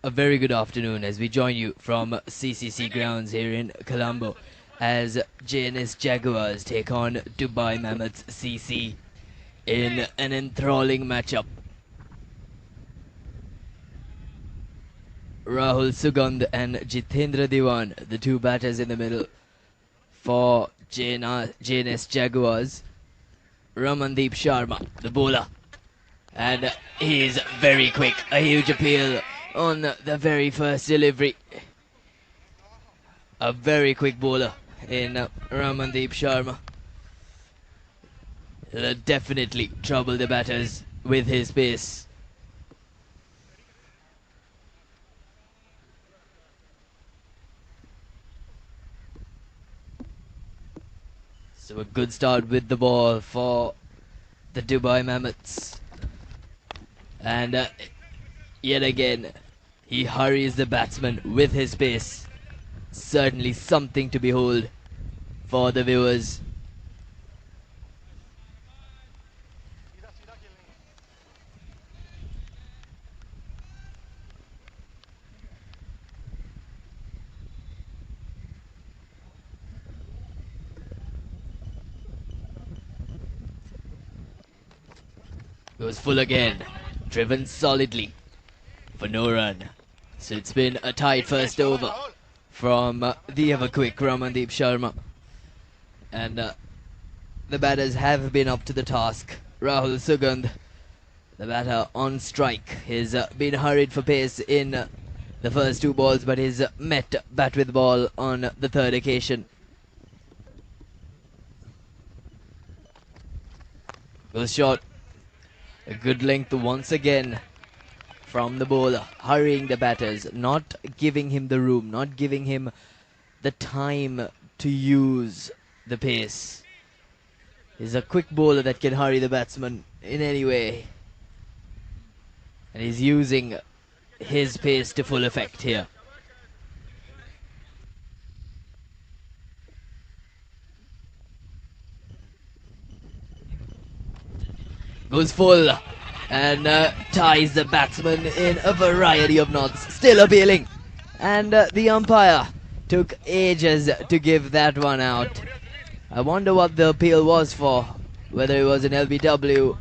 a very good afternoon as we join you from CCC grounds here in Colombo as JNS Jaguars take on Dubai Mammoths CC in an enthralling matchup. Rahul Sugand and Jitendra Diwan, the two batters in the middle for JNS Jaguars. Ramandeep Sharma, the bowler, and he's very quick. A huge appeal on the very first delivery. A very quick bowler in Ramandeep Sharma. He'll definitely trouble the batters with his pace. So a good start with the ball for the Dubai Mammoths. And yet again, he hurries the batsman with his pace. Certainly something to behold for the viewers. Goes full again, driven solidly for no run. So it's been a tight first over from the ever quick Ramandeep Sharma. And the batters have been up to the task. Rahul Sugand, the batter on strike, has been hurried for pace in the first two balls, but he's met bat with ball on the third occasion. Goes short. A good length once again from the bowler, hurrying the batters, not giving him the room, not giving him the time to use the pace. He's a quick bowler that can hurry the batsman in any way. And he's using his pace to full effect here. Goes full and ties the batsman in a variety of knots. Still appealing. And the umpire took ages to give that one out. I wonder what the appeal was for, whether it was an LBW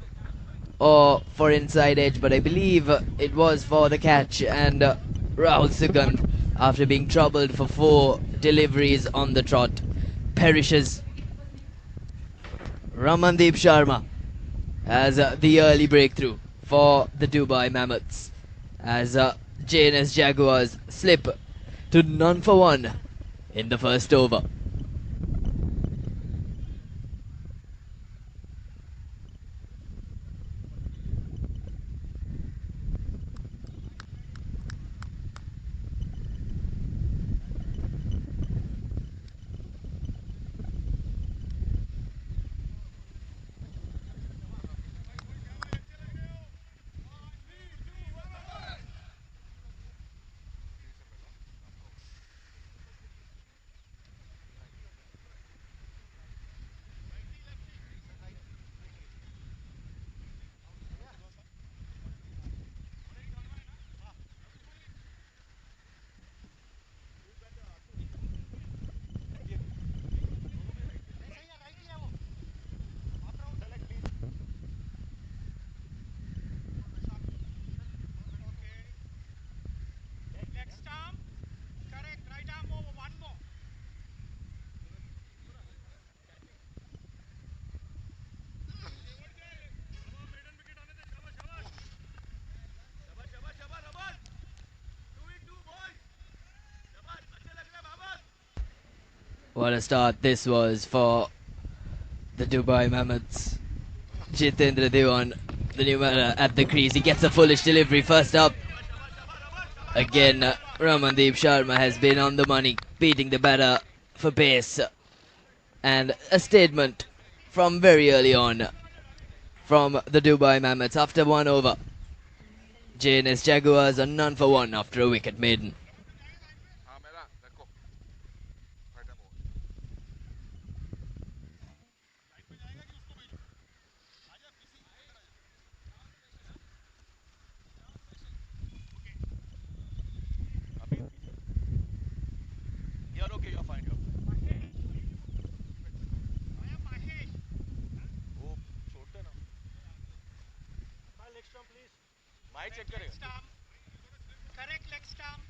or for inside edge, but I believe it was for the catch. And Rahul Sugand, after being troubled for 4 deliveries on the trot, perishes. Ramandeep Sharma as the early breakthrough for the Dubai Mammoths as JNS Jaguars slip to none for one in the first over. What a start this was for the Dubai Mammoths. Jitendra Diwan, the new batter at the crease. He gets a foolish delivery first up. Again, Ramandeep Sharma has been on the money, beating the batter for pace. And a statement from very early on from the Dubai Mammoths after 1 over. JNS Jaguars are none for one after a wicket maiden. Correct leg stamp.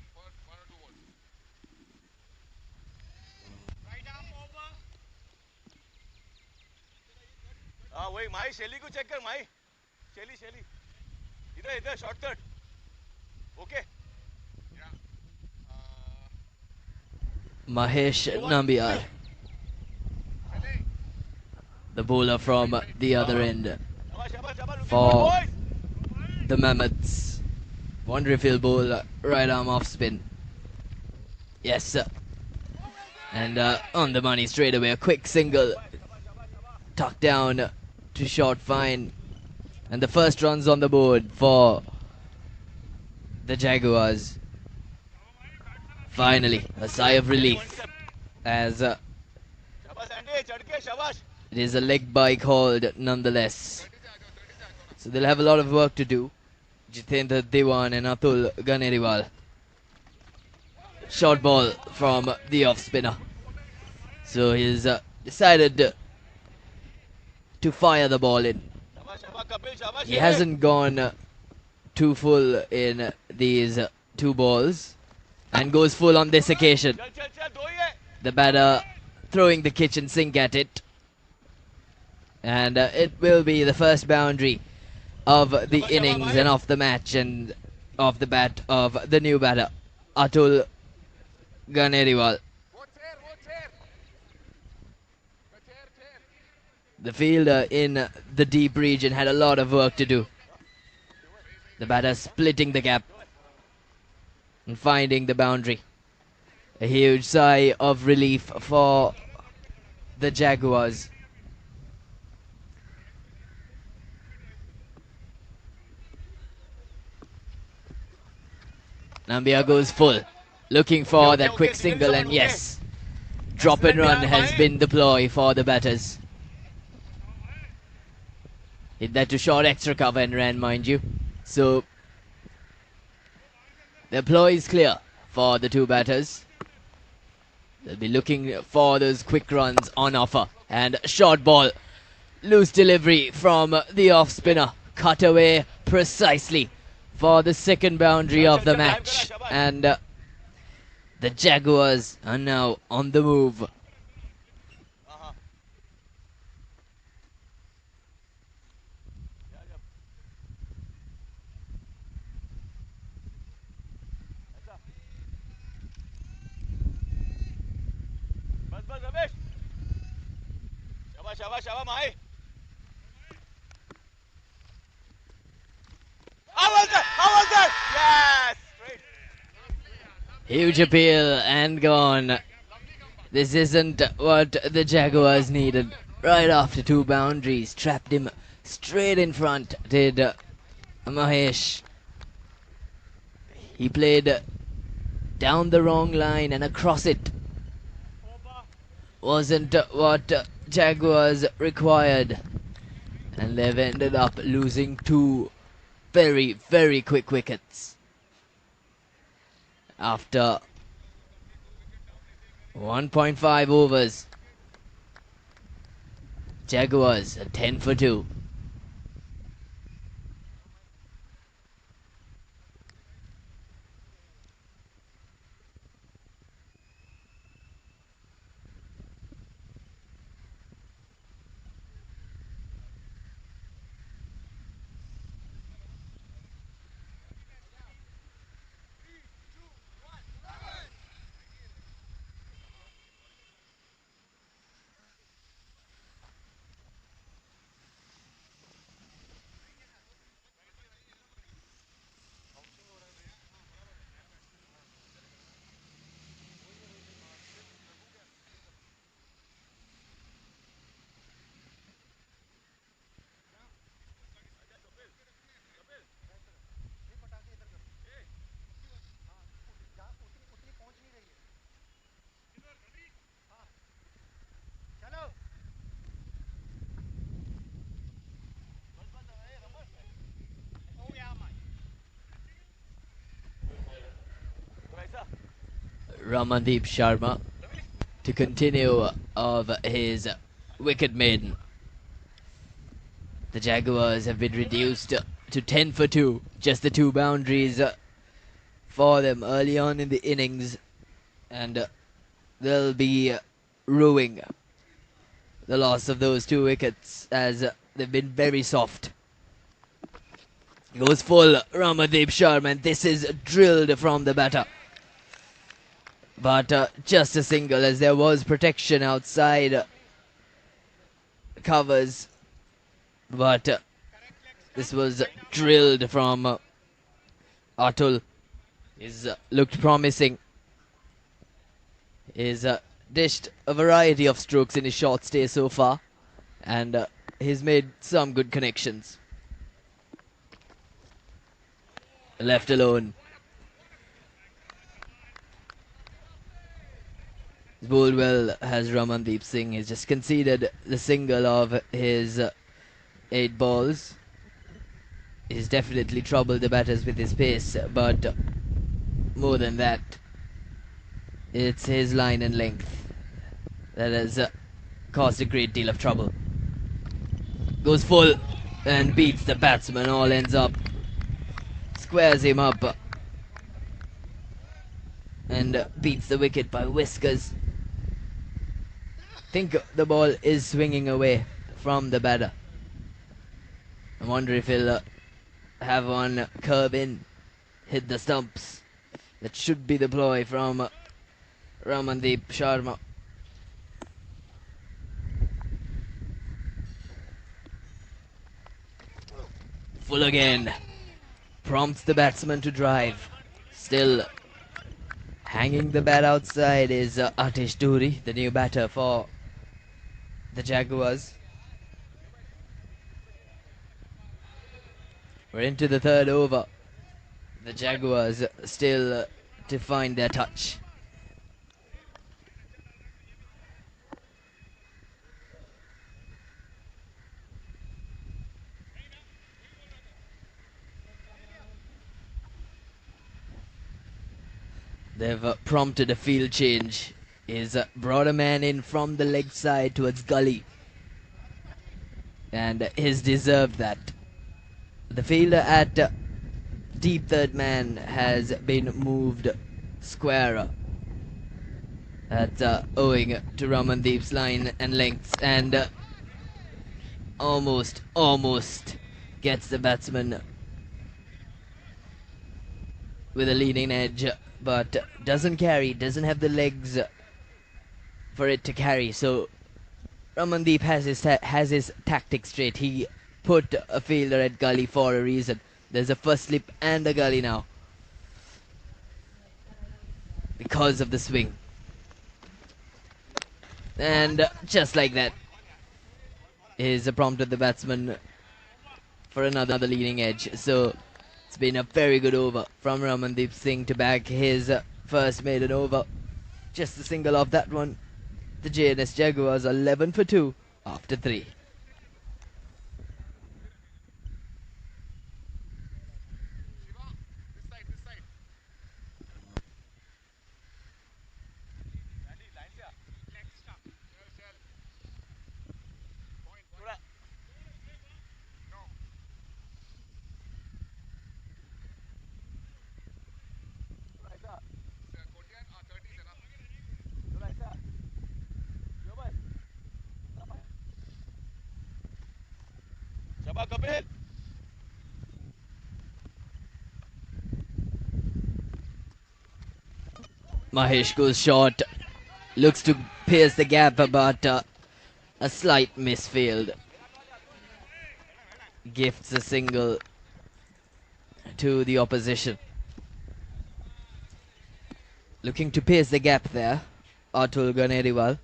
Right arm over. हाँ वही माही शैली को check कर माही शैली शैली इधर इधर shortcut okay Mahesh Nambiar, the bowler from the other end शाबाश शाबाश शाबाश looking for good boys the Mammoths. Wonderful bowl, right arm off spin. Yes, sir. And on the money straight away, a quick single, tucked down to short fine. And the first runs on the board for the Jaguars. Finally, a sigh of relief as शाबाश Andy चढ़ के शाबाश it is a leg bye called nonetheless. So they'll have a lot of work to do. Jitendra Dewan and Atul Ganeriwal. Short ball from the off spinner. So he's decided to fire the ball in. शाबाश शाबाश कपिल शाबाश He hasn't gone too full in these two balls and goes full on this occasion. चल चल चल दो ही है The batter throwing the kitchen sink at it. And it will be the first boundary of the innings and of the match and of the bat of the new batter, Atul Ganeriwal. The fielder in the deep region had a lot of work to do. The batter splitting the gap and finding the boundary. A huge sigh of relief for the Jaguars. Nambia goes full, looking for that quick single, and yes, drop and run has been the ploy for the batters. Hit that to short extra cover and ran, mind you. So the ploy is clear for the two batters. They'll be looking for those quick runs on offer. And short ball, loose delivery from the off spinner, cut away precisely for the second boundary of the match. And the Jaguars are now on the move. बस बस रमेश शाबाश शाबाश शाबाश माही How was that? How was that? Yes! Straight. Huge appeal and gone. This isn't what the Jaguars needed. Right after two boundaries, trapped him straight in front, did Mahesh. He played down the wrong line and across it. Wasn't what Jaguars required. And they've ended up losing two very, very quick wickets. After 1.5 overs, Jaguars are 10 for 2. Ramandeep Sharma to continue of his wicket maiden. The Jaguars have been reduced to 10 for 2. Just the 2 boundaries for them early on in the innings. And they'll be rueing the loss of those 2 wickets as they've been very soft. Goes full, Ramandeep Sharma, and this is drilled from the batter. But just a single, as there was protection outside covers. But this was drilled from Atul. He's looked promising. He's dished a variety of strokes in his short stay so far, and he's made some good connections. Left alone. Bowled well has Ramandeep Singh. He's just conceded the single of his 8 balls. He's definitely troubled the batters with his pace, but more than that, it's his line and length that has caused a great deal of trouble. Goes full and beats the batsman. All ends up, squares him up and beats the wicket by whiskers. Think the ball is swinging away from the batter. I wonder if he'll have one curve in, hit the stumps. That should be the ploy from Ramandeep Sharma. Full again. Prompts the batsman to drive. Still hanging the bat outside is Atish Duri, the new batter for the Jaguars. We're into the 3rd over. The Jaguars still to find their touch. They've prompted a field change. He's brought a man in from the leg side towards gully, and he's deserved that. The fielder at deep 3rd man has been moved squarer. That's owing to Ramandeep's line and lengths, and almost gets the batsman with a leading edge, but doesn't have the legs for it to carry. So Ramandeep has his tactics straight. He put a fielder at gully for a reason. There's a first slip and a gully now because of the swing. And just like that, he's prompted the batsman for another leading edge. So it's been a very good over from Ramandeep Singh to bag his first maiden over. Just a single off that one. The JNS Jaguars are 11 for 2 after 3. Kapil. Mahesh goes short, looks to pierce the gap, but a slight misfield. Gifts a single to the opposition. Looking to pierce the gap there, Atul Ganeriwal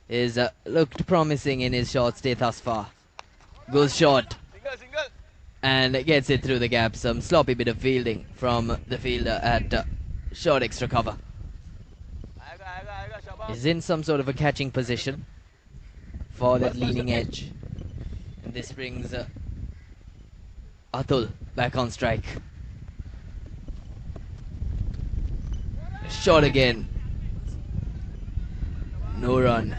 is looked promising in his short stay thus far. Goes short and gets it through the gap. Some sloppy bit of fielding from the fielder at short extra cover. Is in some sort of a catching position for that leading edge, and this brings Atul back on strike. Shot again, no run.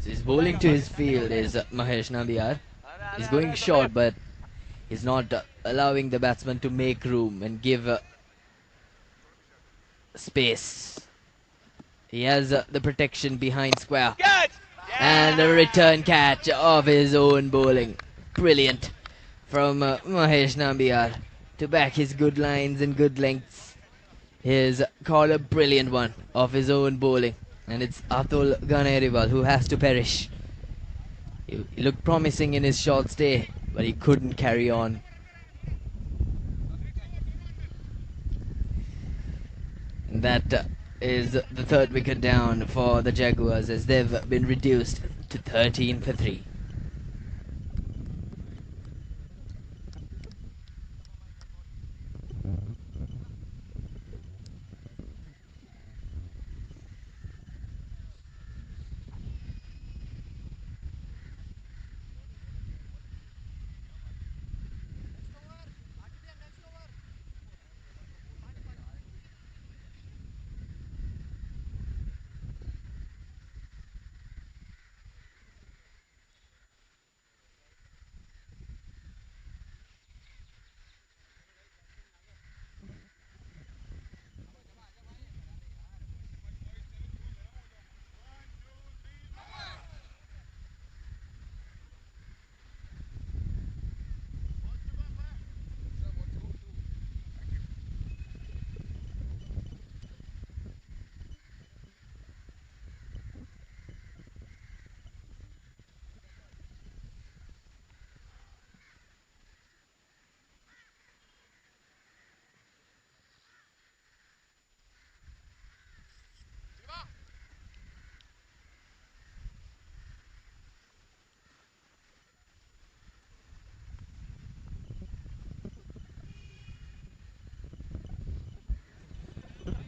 So he's bowling to his field is Mahesh Nambiar. He's going short, but He's not allowing the batsman to make room and give space. He has the protection behind square. Catch! And a return catch of his own bowling. Brilliant from Mahesh Nambiar to back his good lines and good lengths. He's called a brilliant one of his own bowling. And it's Atul Ganeriwal who has to perish. He looked promising in his short stay, but he couldn't carry on. And that is the third wicket down for the Jaguars as they've been reduced to 13 for 3.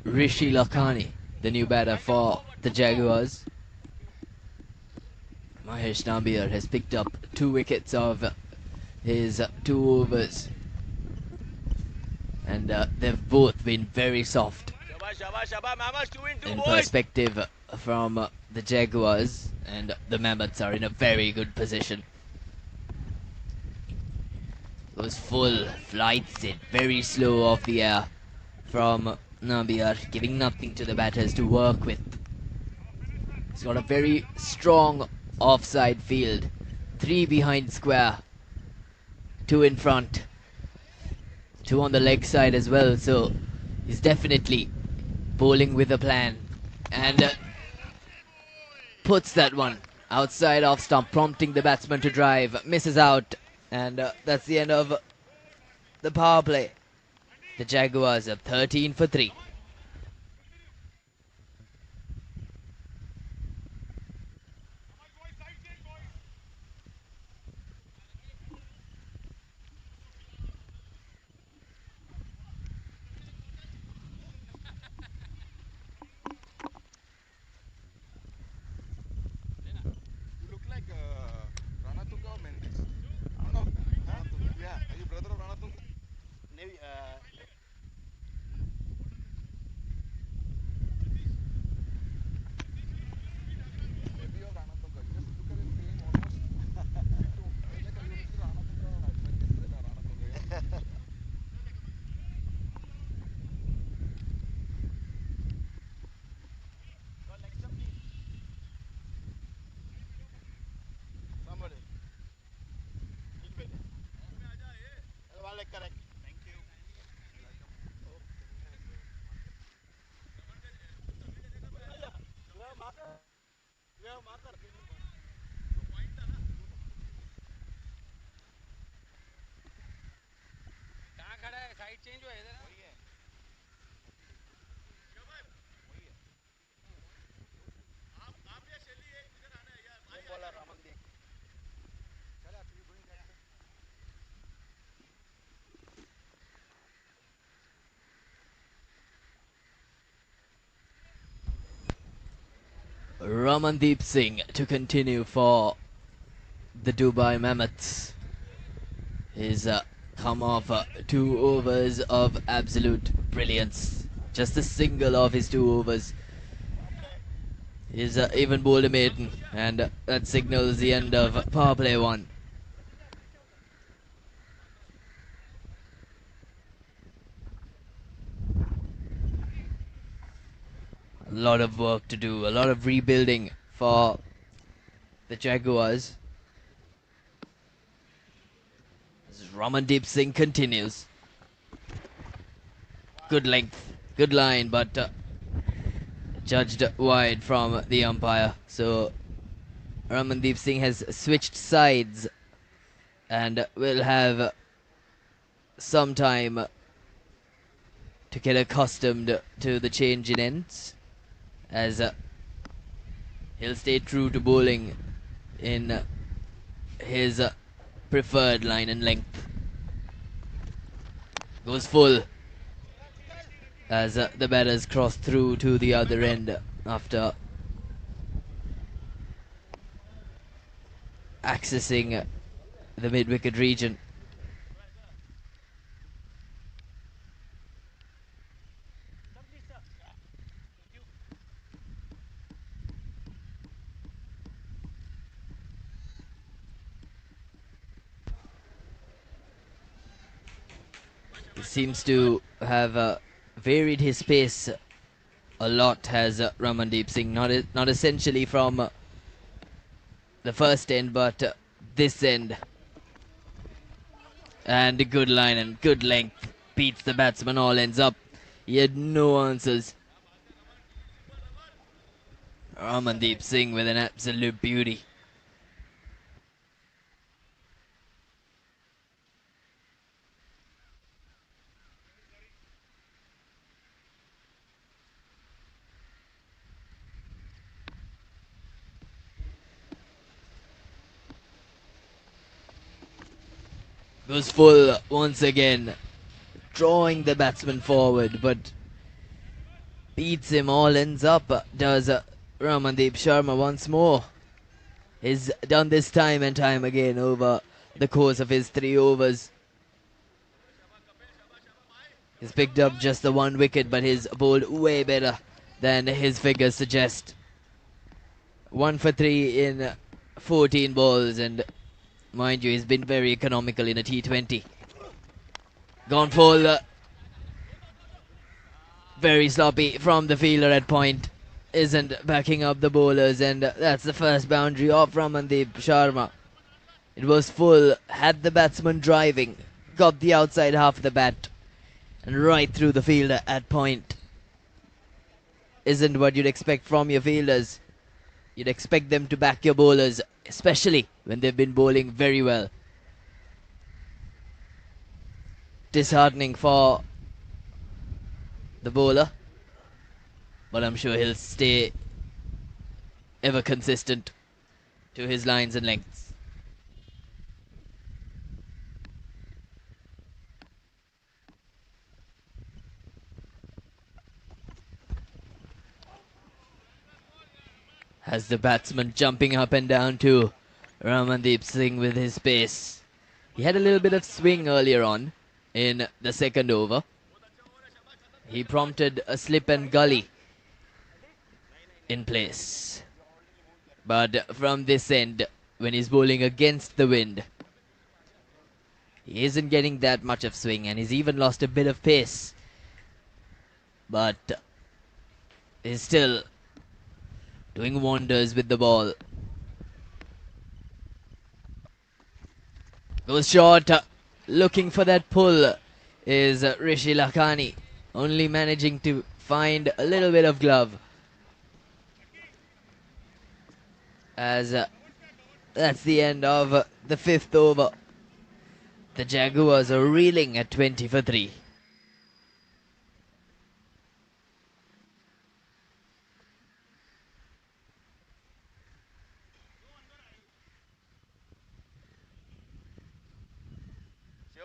Rishi Lakhani, the new batter for the Jaguars. Mahesh Nambiar has picked up 2 wickets of his 2 overs. And they've both been very soft in perspective from the Jaguars, and the Mammoths are in a very good position. Those full flights in, very slow off the air from Nambiar, giving nothing to the batters to work with. He's got a very strong offside field. 3 behind square, 2 in front, 2 on the leg side as well, so he's definitely bowling with a plan. And puts that one outside off stump, prompting the batsman to drive. Misses out, and that's the end of the power play. The Jaguars are 13 for 3. You look like Ranatunga or Mendes. I don't know. Ranatunga. Yeah, are you brother of Ranatunga? Maybe. Maybe you're Ranatunga. Just look at his name almost. Like you look Ranatunga or Mendes. Ranatunga. Yeah. Somebody. Well, like correct. Thank you. You have marker. You have marker. कहाँ खड़ा है side change हुआ है इधर वही है वही है आप या शैली है इधर आना है यार भाई बोला रामनदीप चल आप ये गोइंग करें Ramandeep Singh to continue for the Dubai Mammoths. He's come off 2 overs of absolute brilliance. Just a single of his 2 overs. He's even bowled a maiden, and that signals the end of power play 1. A lot of work to do, a lot of rebuilding for the Jaguars. As Ramandeep Singh continues. Good length, good line, but judged wide from the umpire. So Ramandeep Singh has switched sides and will have some time to get accustomed to the change in ends, as he'll stay true to bowling in his preferred line and length. Goes full as the batters cross through to the other end after accessing the mid-wicket region. He seems to have varied his pace a lot, has Ramandeep Singh. Not essentially from the first end, but this end. And a good line and good length. Beats the batsman, all ends up. He had no answers. Ramandeep Singh with an absolute beauty. Goes full once again, drawing the batsman forward, but beats him, all ends up. Does Ramandeep Sharma once more. He's done this time and time again over the course of his 3 overs. He's picked up just the 1 wicket, but he's bowled way better than his figures suggest. 1 for 3 in 14 balls, and mind you, he's been very economical in a T20. Gone full. Very sloppy from the fielder at point. Isn't backing up the bowlers, and that's the first boundary of Ramandeep Sharma. It was full, had the batsman driving, got the outside half of the bat, and right through the fielder at point. Isn't what you'd expect from your fielders. You'd expect them to back your bowlers, especially when they've been bowling very well. Disheartening for the bowler, but I'm sure he'll stay ever consistent to his lines and lengths. Has the batsman jumping up and down to Ramandeep Singh with his pace. He had a little bit of swing earlier on in the second over. He prompted a slip and gully in place. But from this end, when he's bowling against the wind, he isn't getting that much of swing, and he's even lost a bit of pace. But he's still doing wonders with the ball. Goes short, looking for that pull is Rishi Lakhani, only managing to find a little bit of glove. As that's the end of the 5th over. The Jaguars are reeling at 20 for 3.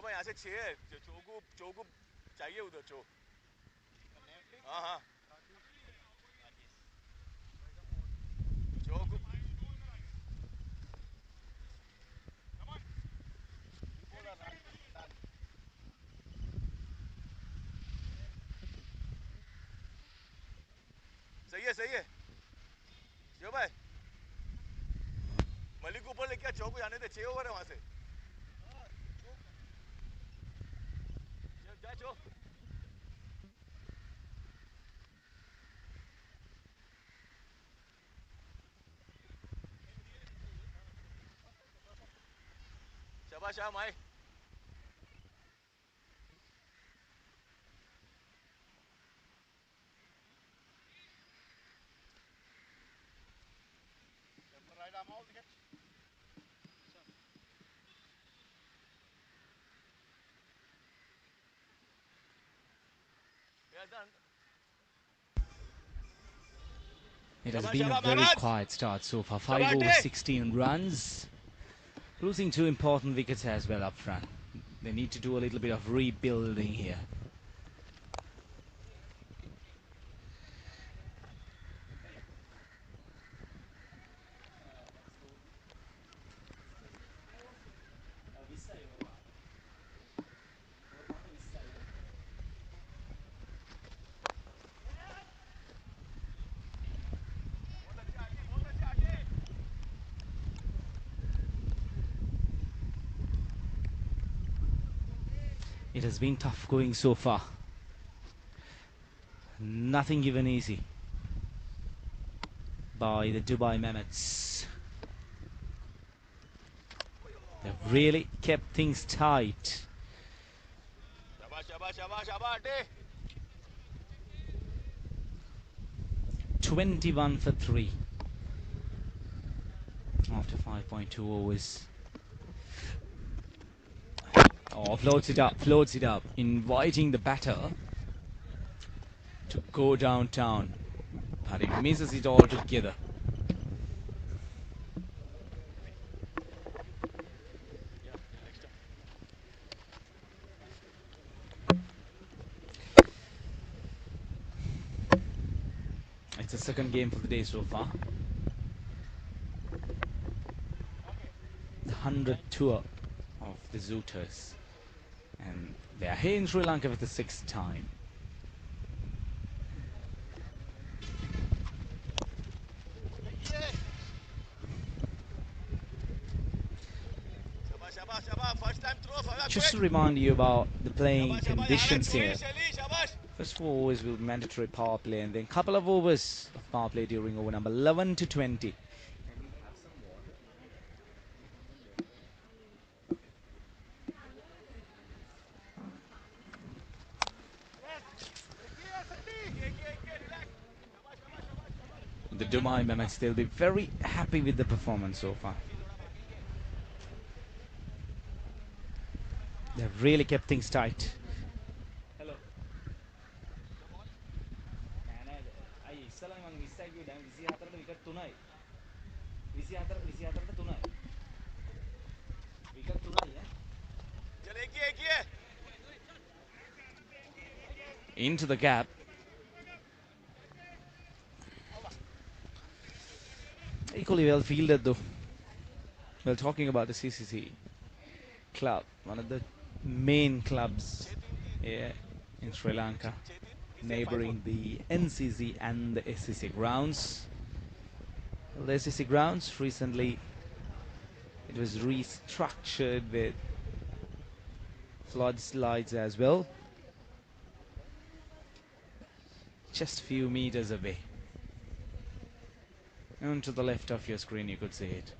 यहाँ से 6 है चो को चाहिए उधर चो हाँ हाँ चो को सही है जो भाई मलिक ऊपर लेके चो को जाने दे 6 ओवर है वहां से जा चो It has been a very quiet start so far. 5 over 16 runs. Losing 2 important wickets as well up front. They need to do a little bit of rebuilding here. It has been tough going so far. Nothing given easy by the Dubai Mammoths. They've really kept things tight. 21 for 3 after 5.2 overs. Oh, floats it up, inviting the batter to go downtown, but it misses it all together. It's the second game for the day so far. The 100th tour of the Zooters, and they are here in Sri Lanka for the 6th time. Just to remind you about the playing conditions here. First 4 overs will be mandatory power play, and then couple of overs of power play during over number 11 to 20. The Dubai Mammoths, they'll be very happy with the performance so far. They've really kept things tight. Hello. Into the gap. Equally well fielded though. Well, talking about the CCC club, one of the main clubs here in Sri Lanka, neighboring the NCC and the SCC grounds. Well, the SCC grounds recently, it was restructured with flood slides as well. Just a few meters away. And to the left of your screen you could see it.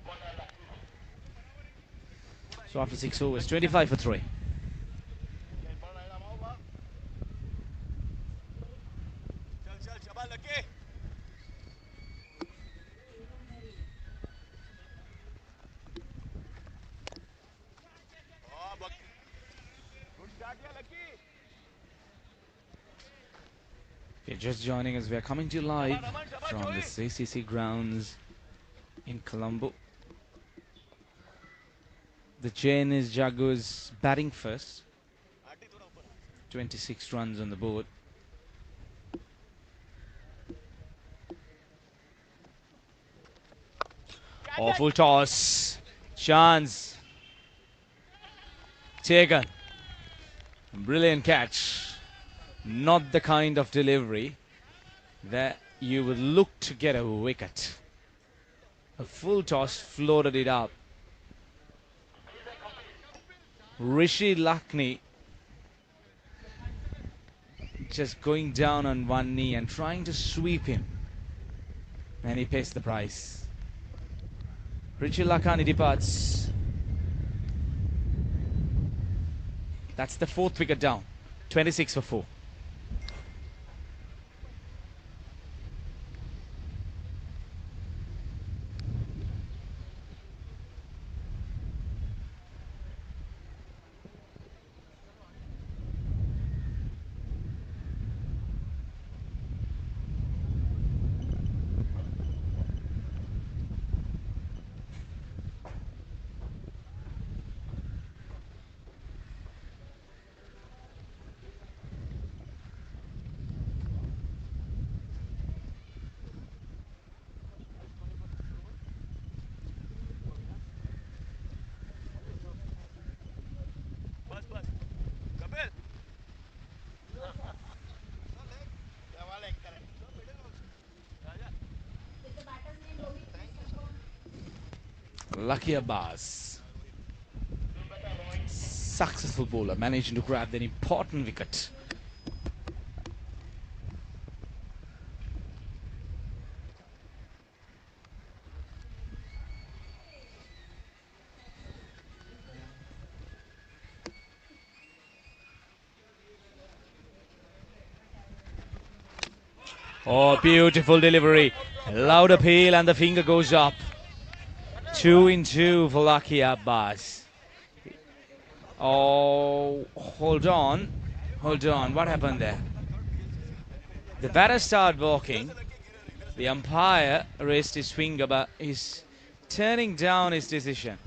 So after 6 overs, 25 for 3. If you're just joining us, we are coming to you live from the CCC grounds in Colombo. The JNS Jaguars batting first. 26 runs on the board. Awful toss. Chance. Taken. Brilliant catch. Not the kind of delivery that you would look to get a wicket. A full toss, floated it up. Rishi Lakhney just going down on one knee and trying to sweep him, and he pays the price. Rishi Lakhney departs. That's the fourth wicket down. 26 for 4. Lucky Abbas, successful bowler, managing to grab an important wicket. Oh, beautiful delivery. Loud appeal and the finger goes up. 2 in 2 for Lucky Abbas. Oh, hold on. Hold on. What happened there? The batter started walking. The umpire raised his finger, but he's turning down his decision.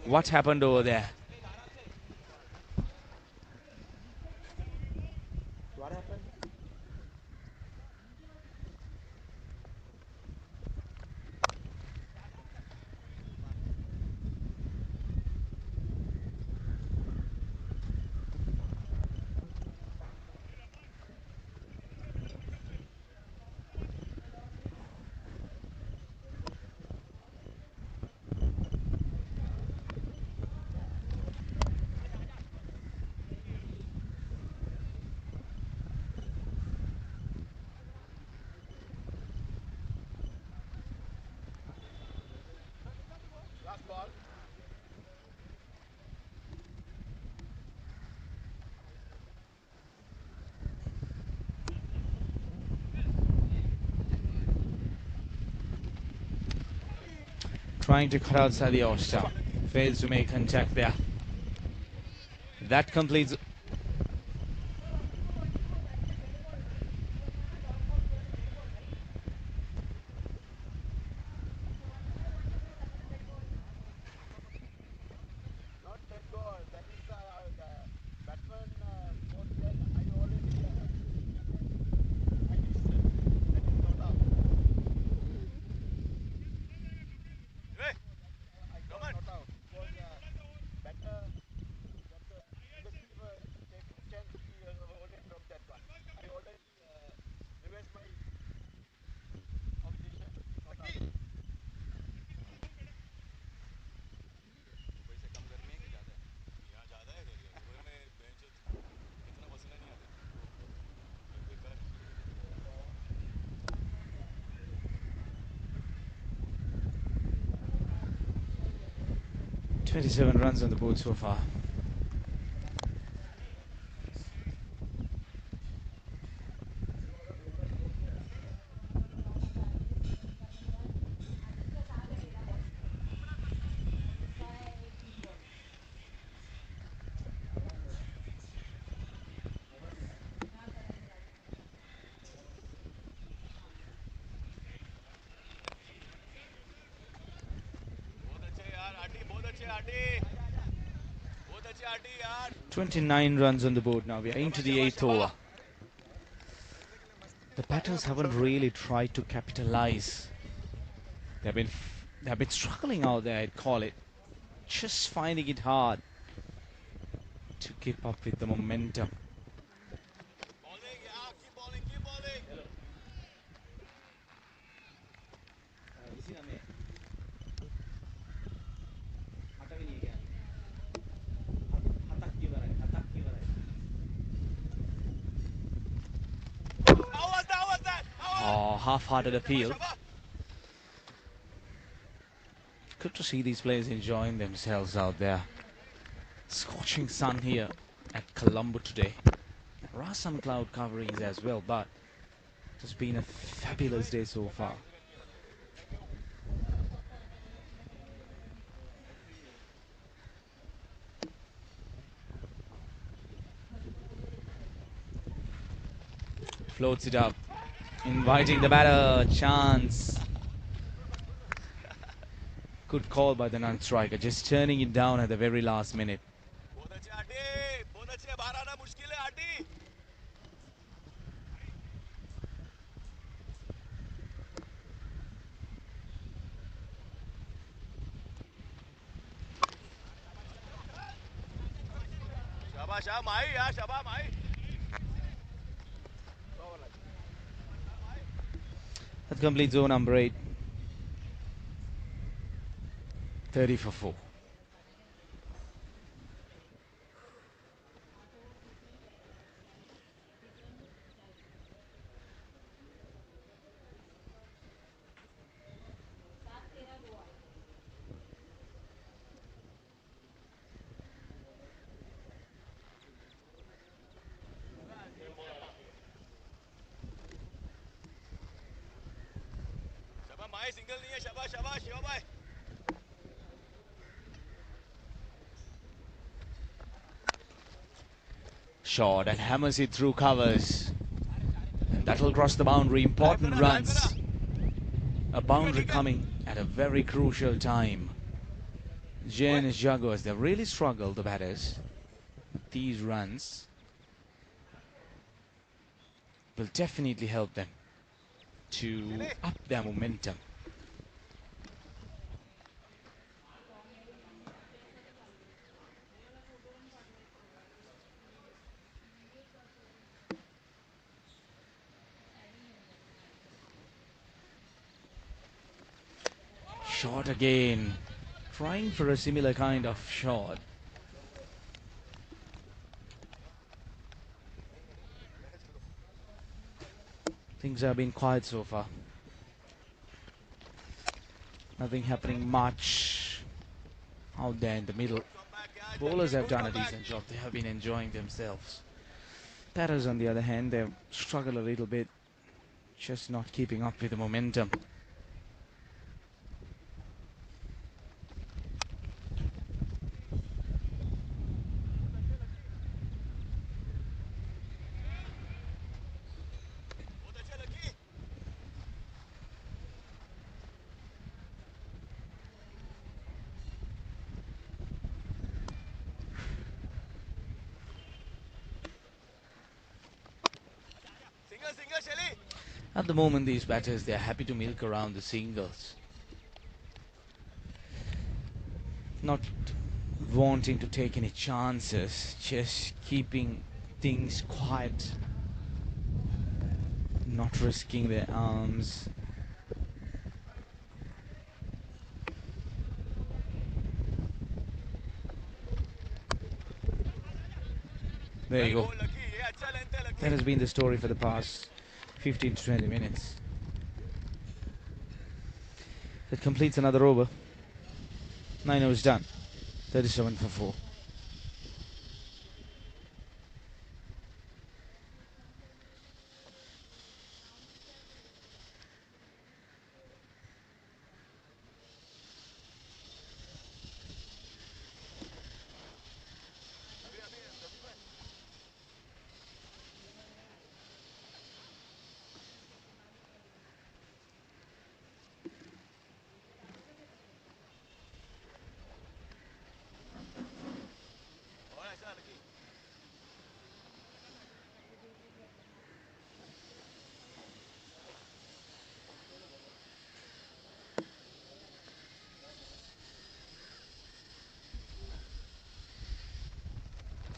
What happened over there? Last ball. Trying to cut outside the off stump. Fails to make contact there. That completes. Not let go. That is the batsman coach said I already I missed. That is not out. Hey, I got not out. Because batter because he taken chance he already dropped that one. I already reversed my objection. Not out. पैसे कम गर्मी है कि ज़्यादा है? यहाँ ज़्यादा है गर्मी। दुबई में बेंच इतना पसीना नहीं आता। बेकार है। 27 runs on the board so far. बहुत अच्छे यार आटी बहुत अच्छे आटी 29 runs on the board now. We are into the 8th over. The batters haven't really tried to capitalize. They've been struggling out there, I'd call it. Just finding it hard to keep up with the momentum. bowling yeah keep bowling how was that Oh, half-hearted appeal. Good to see these players enjoying themselves out there. Scorching sun here at Colombo today. There are some cloud coverings as well, but it has been a fabulous day so far. Floats it up, inviting the batter. Chance. Good call by the non-striker, just turning it down at the very last minute. That completes over number 8. 30 for 4. Shot and hammers it through covers. And that will cross the boundary. Important runs. A boundary coming at a very crucial time. JNS Jaguars, they've really struggled, the batters. These runs will definitely help them to up their momentum. Shot again. Trying for a similar kind of shot. Things have been quiet so far. Nothing happening much out there in the middle. Bowlers have done a decent job. They have been enjoying themselves. Batters, on the other hand, they've struggled a little bit, just not keeping up with the momentum. At the moment, these batters, they are happy to milk around the singles. Not wanting to take any chances, just keeping things quiet. Not risking their arms. There you go. That has been the story for the past 15 to 20 minutes. That completes another over. 9 overs done. 37 for 4.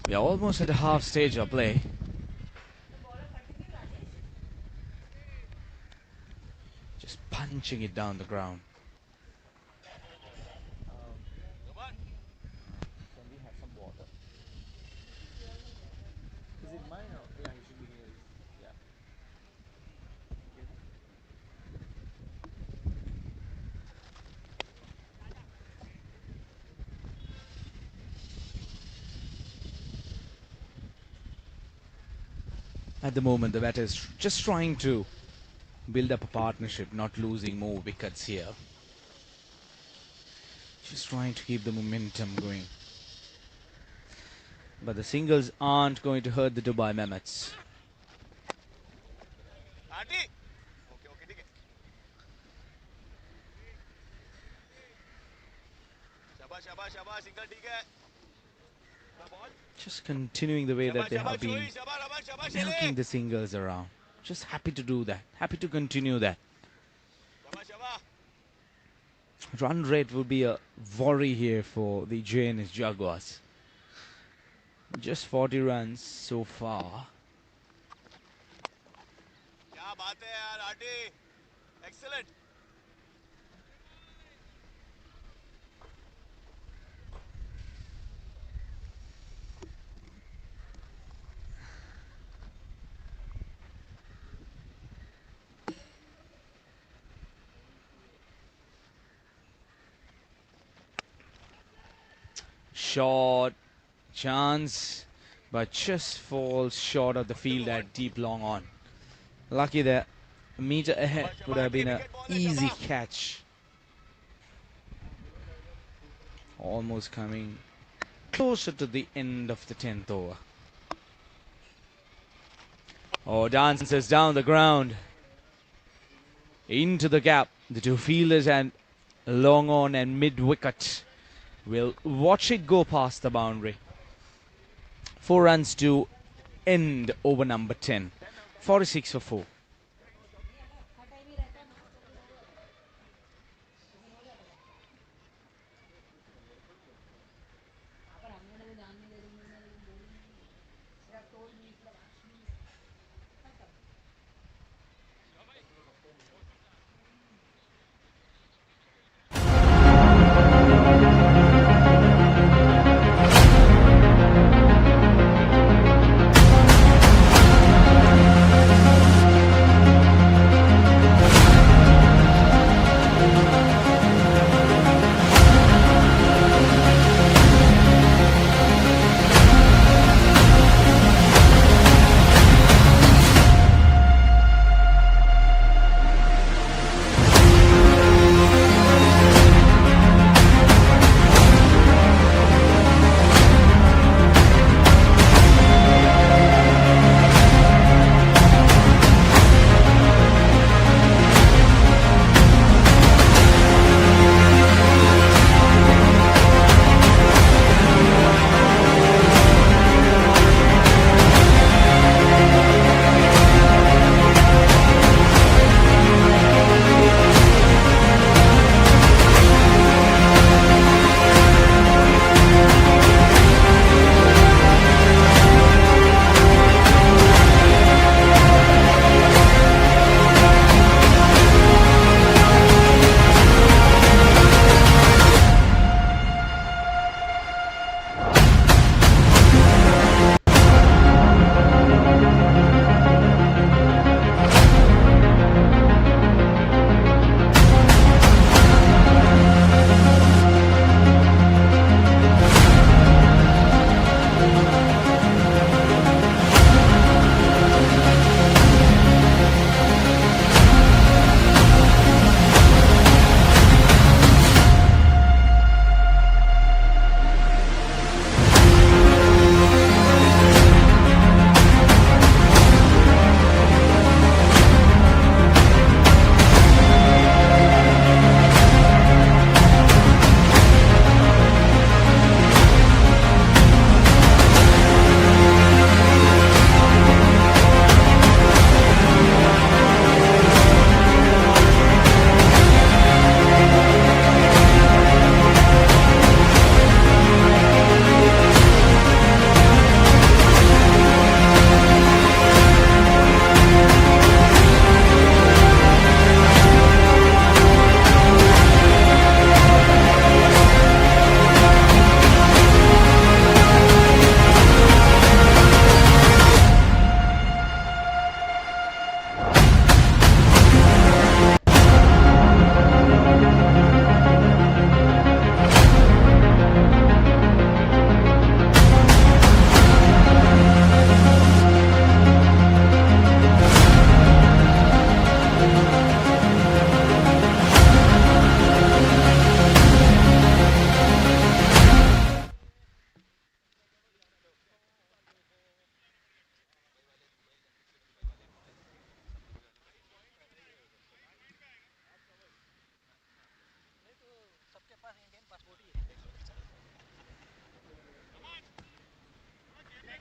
We are almost at the half stage of play. Just punching it down the ground. Can we have some water? Is it mine or yeah, it should be here. Yeah. At the moment, the batter is just trying to build up a partnership, not losing more wickets here. Just trying to keep the momentum going. But the singles aren't going to hurt the Dubai Mammoths. Aunty okay okay ठीक है शाबाश शाबाश शाबाश single ठीक है ball Just continuing the way that they have शाबाश been शाबाश शाबाश शाबाश milking the singles around. Just happy to do that. Happy to continue that. शाबाश शाबाश Run rate will be a worry here for the JNS Jaguars. Just 40 runs so far. क्या बात है यार aunty excellent Short chance, but just falls short of the field at deep long on. Lucky there. A meter ahead would have been an easy catch. Almost coming closer to the end of the 10th over. Oh, dances down the ground. Into the gap. The two fielders and long on and mid wicket will watch it go past the boundary. 4 runs to end over number 10. 46 for 4.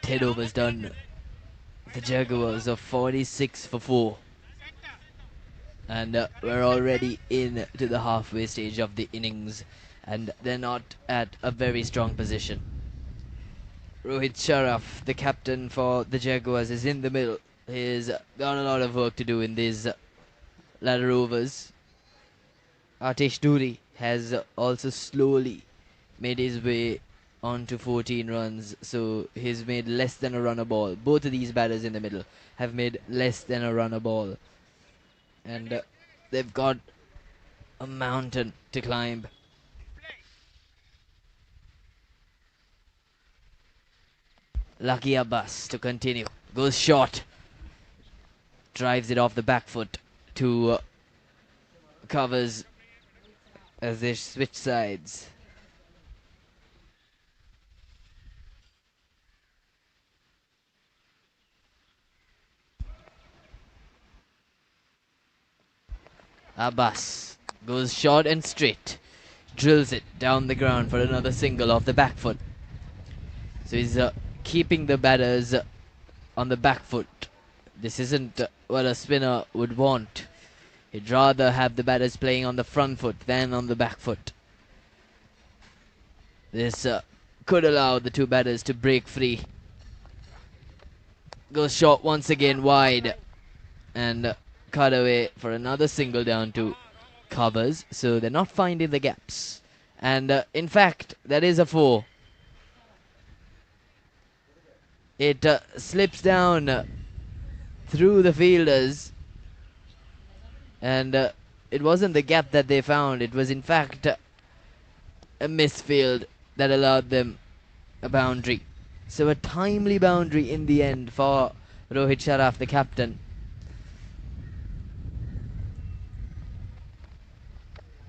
10 overs done. The Jaguars are 46 for 4. And we're already in to the halfway stage of the innings. And they're not at a very strong position. Rohit Sharaf, the captain for the Jaguars, is in the middle. He's got a lot of work to do in these latter overs. Atish Duri has also slowly made his way onto 14 runs, so he's made less than a run a ball. Both of these batters in the middle have made less than a run a ball, and they've got a mountain to climb. Lucky Abbas to continue, goes short, drives it off the back foot to covers as they switch sides. Abbas goes short and straight, drills it down the ground for another single off the back foot. So he's keeping the batters on the back foot. This isn't what a spinner would want. He'd rather have the batters playing on the front foot than on the back foot. This could allow the two batters to break free. Goes short once again, wide, and cut away for another single down to covers. So they're not finding the gaps. And in fact, that is a 4. It slips down through the fielders, and it wasn't the gap that they found. It was in fact a misfield that allowed them a boundary. So a timely boundary in the end for Rohit Sharaf, the captain.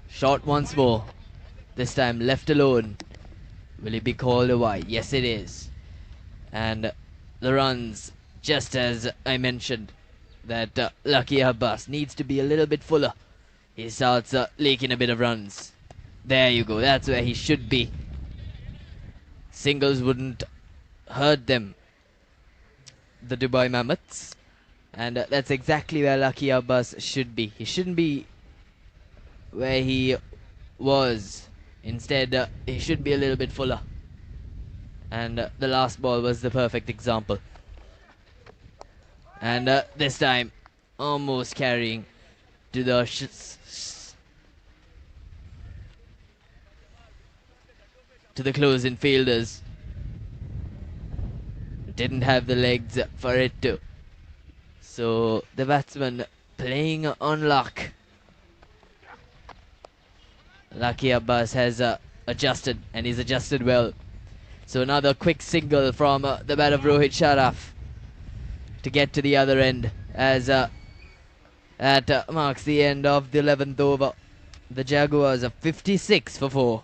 Shot once more, this time left alone. Will he be called a wide? Yes, it is. And the runs, just as I mentioned, that Lucky Abbas needs to be a little bit fuller. He starts leaking a bit of runs. There you go, that's where he should be. Singles wouldn't hurt them, the Dubai Mammoths. And that's exactly where Lucky Abbas should be. He shouldn't be where he was. Instead, he should be a little bit fuller. And the last ball was the perfect example. And this time, almost carrying to the close-in fielders. Didn't have the legs for it to. So the batsman playing on luck. Lucky Abbas has adjusted, and he's adjusted well. So another quick single from the bat of Rohit Sharaf to get to the other end, as that marks the end of the 11th over. The Jaguars are 56 for 4.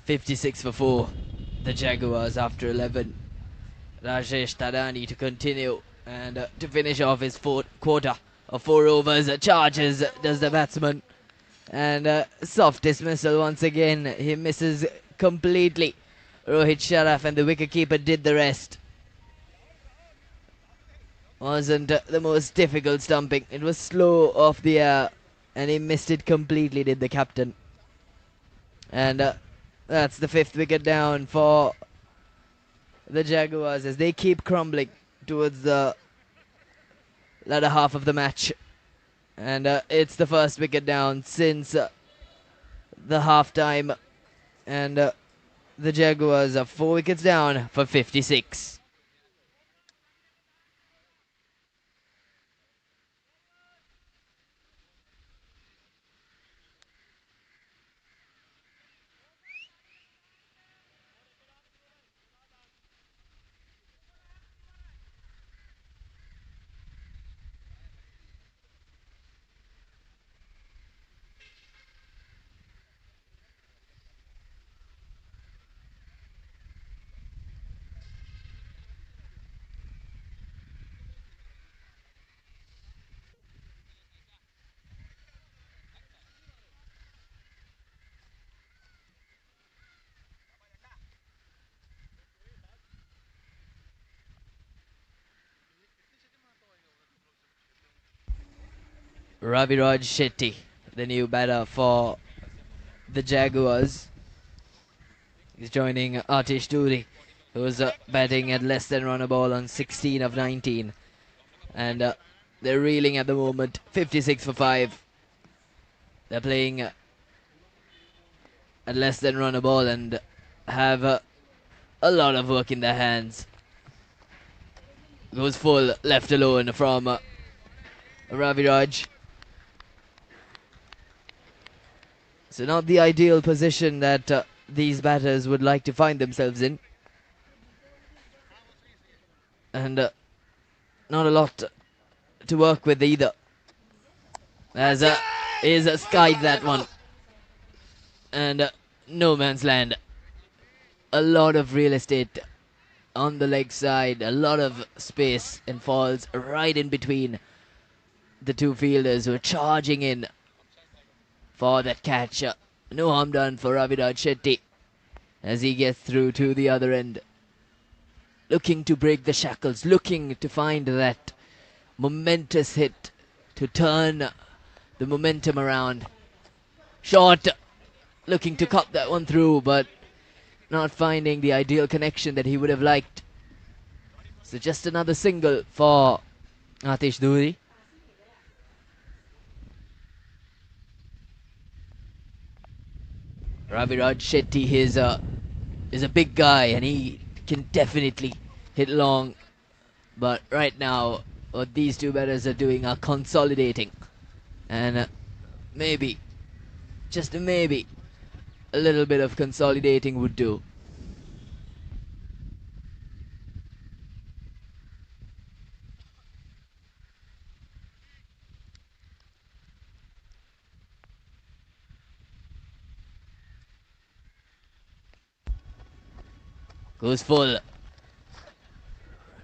$56 for 4. The Jaguars after 11. Rajesh Tadani to continue and to finish off his fourth quarter of 4 overs. Charges does the batsman, and soft dismissal once again. He misses completely. Rohit Sharaf and the wicketkeeper did the rest. Wasn't the most difficult stumping. It was slow off the air, and he missed it completely, did the captain. And that's the 5th wicket down for the Jaguars as they keep crumbling towards the latter half of the match. And it's the first wicket down since the half-time. And the Jaguars are 4 wickets down for 56. Raviraj Shetty, the new batter for the Jaguars. He's joining Atish Duri, who's batting at less than run a ball on 16 of 19. And they're reeling at the moment, 56 for 5. They're playing at less than run a ball and have a lot of work in their hands. Goes full, left alone from Raviraj. So not the ideal position that these batters would like to find themselves in. And not a lot to work with either. As is skied that one. And no man's land. A lot of real estate on the leg side, a lot of space, and falls right in between the two fielders who are charging in for that catch. No harm done for Raviraj Shetty as he gets through to the other end. Looking to break the shackles, looking to find that momentous hit to turn the momentum around. Short, looking to cut that one through, but not finding the ideal connection that he would have liked. So just another single for Atish Duri. Raviraj Shetty is a big guy and he can definitely hit long. But right now, what these two batters are doing are consolidating. And maybe, just maybe, a little bit of consolidating would do. Goes full.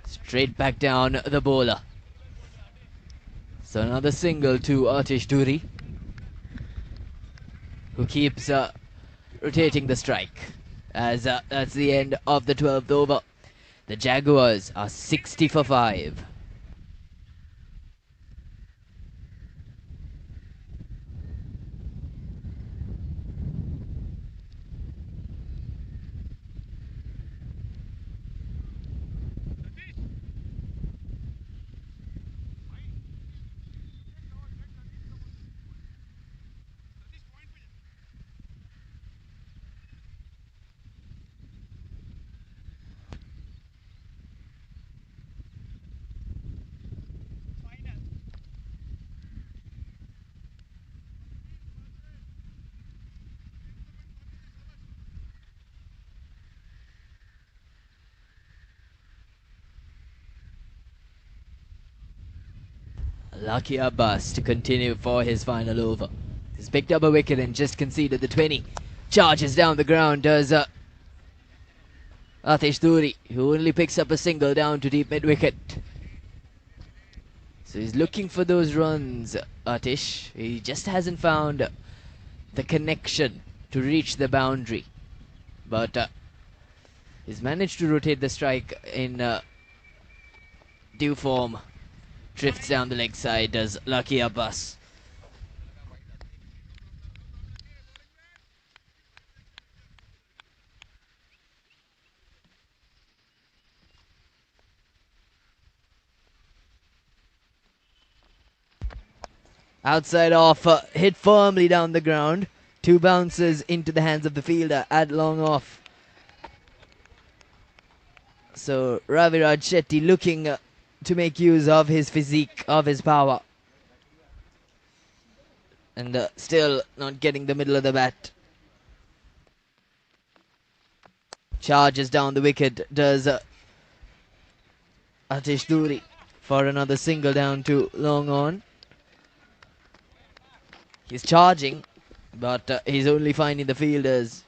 Straight back down the bowler. So another single to Atish Duri, who keeps rotating the strike. As that's the end of the 12th over. The Jaguars are 60 for 5. Lucky Abbas to continue for his final over. He's picked up a wicket and just conceded the 20. Charges down the ground does Atish Duri, who only picks up a single down to deep mid-wicket. So he's looking for those runs, Atish. He just hasn't found the connection to reach the boundary. But he's managed to rotate the strike in due form. Drifts down the leg side, does Lucky Abbas. Outside off, hit firmly down the ground. 2 bounces into the hands of the fielder, add long off. So Raviraj Shetty looking to make use of his physique, of his power. And still not getting the middle of the bat. Charges down the wicket, does Atish Duri for another single down to long on. He's charging, but he's only finding the fielders.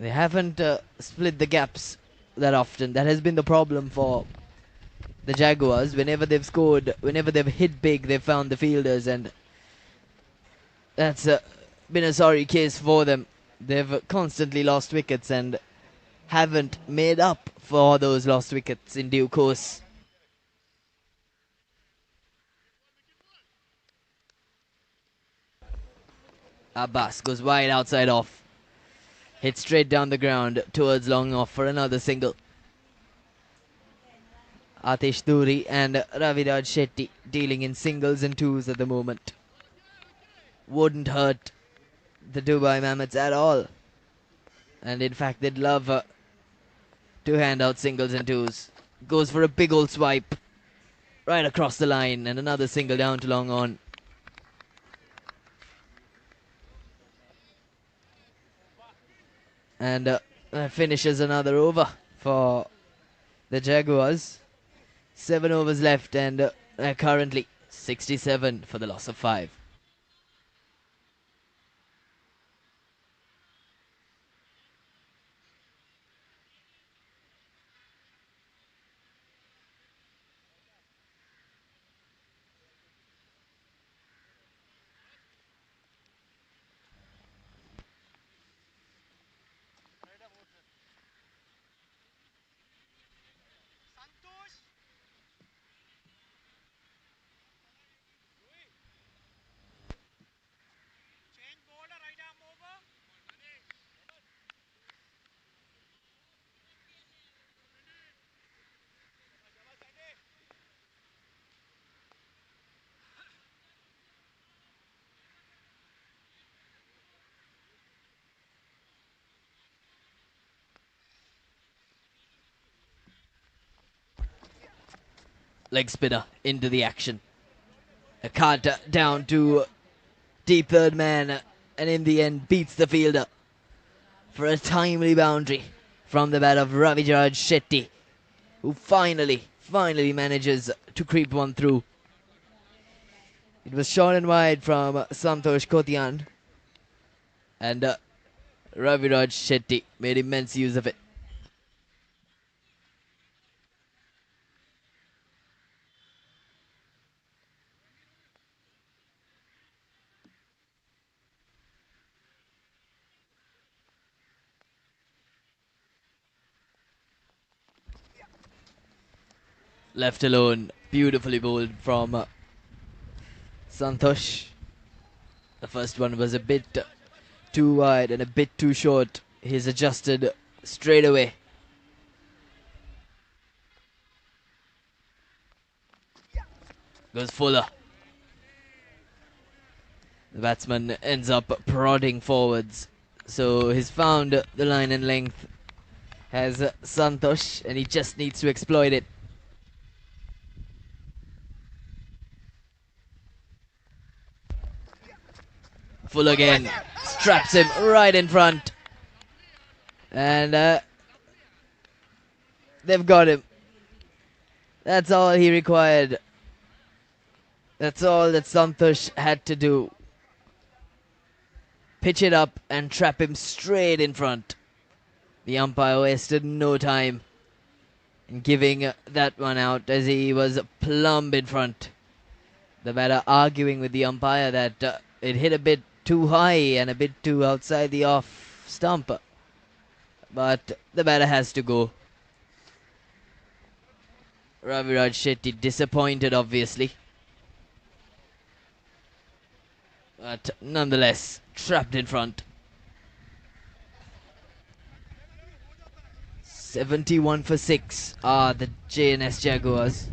They haven't split the gaps that often. That has been the problem for the Jaguars. Whenever they've scored, whenever they've hit big, they've found the fielders, and that's been a sorry case for them. They've constantly lost wickets and haven't made up for those lost wickets in due course. Abbas goes wide outside off. Hits straight down the ground towards long off for another single. Atish Duri and Raviraj Shetty dealing in singles and twos at the moment. Wouldn't hurt the Dubai Mammoths at all. And in fact, they'd love to hand out singles and twos. Goes for a big old swipe right across the line and another single down to long on. And that finishes another over for the Jaguars. 7 overs left and currently 67 for the loss of 5. Santosh. Change border, right arm over. Leg spinner into the action. A Carter down to deep third man and in the end beats the fielder for a timely boundary from the bat of Raviraj Shetty, who finally manages to creep one through. It was short and wide from Santosh Kotian, and Raviraj Shetty made immense use of it. Left alone, beautifully bowled from Santosh. The first one was a bit too wide and a bit too short. He's adjusted straight away. Goes Fuller. The batsman ends up prodding forwards. So he's found the line and length has Santosh and he just needs to exploit it. Full again, straps him right in front. And they've got him. That's all he required. That's all that Santosh had to do. Pitch it up and trap him straight in front. The umpire wasted no time in giving that one out as he was plumb in front. The batter arguing with the umpire that it hit a bit too high and a bit too outside the off stump. But the batter has to go. Raviraj Shetty disappointed, obviously. But nonetheless, trapped in front. 71 for 6 are the JNS Jaguars.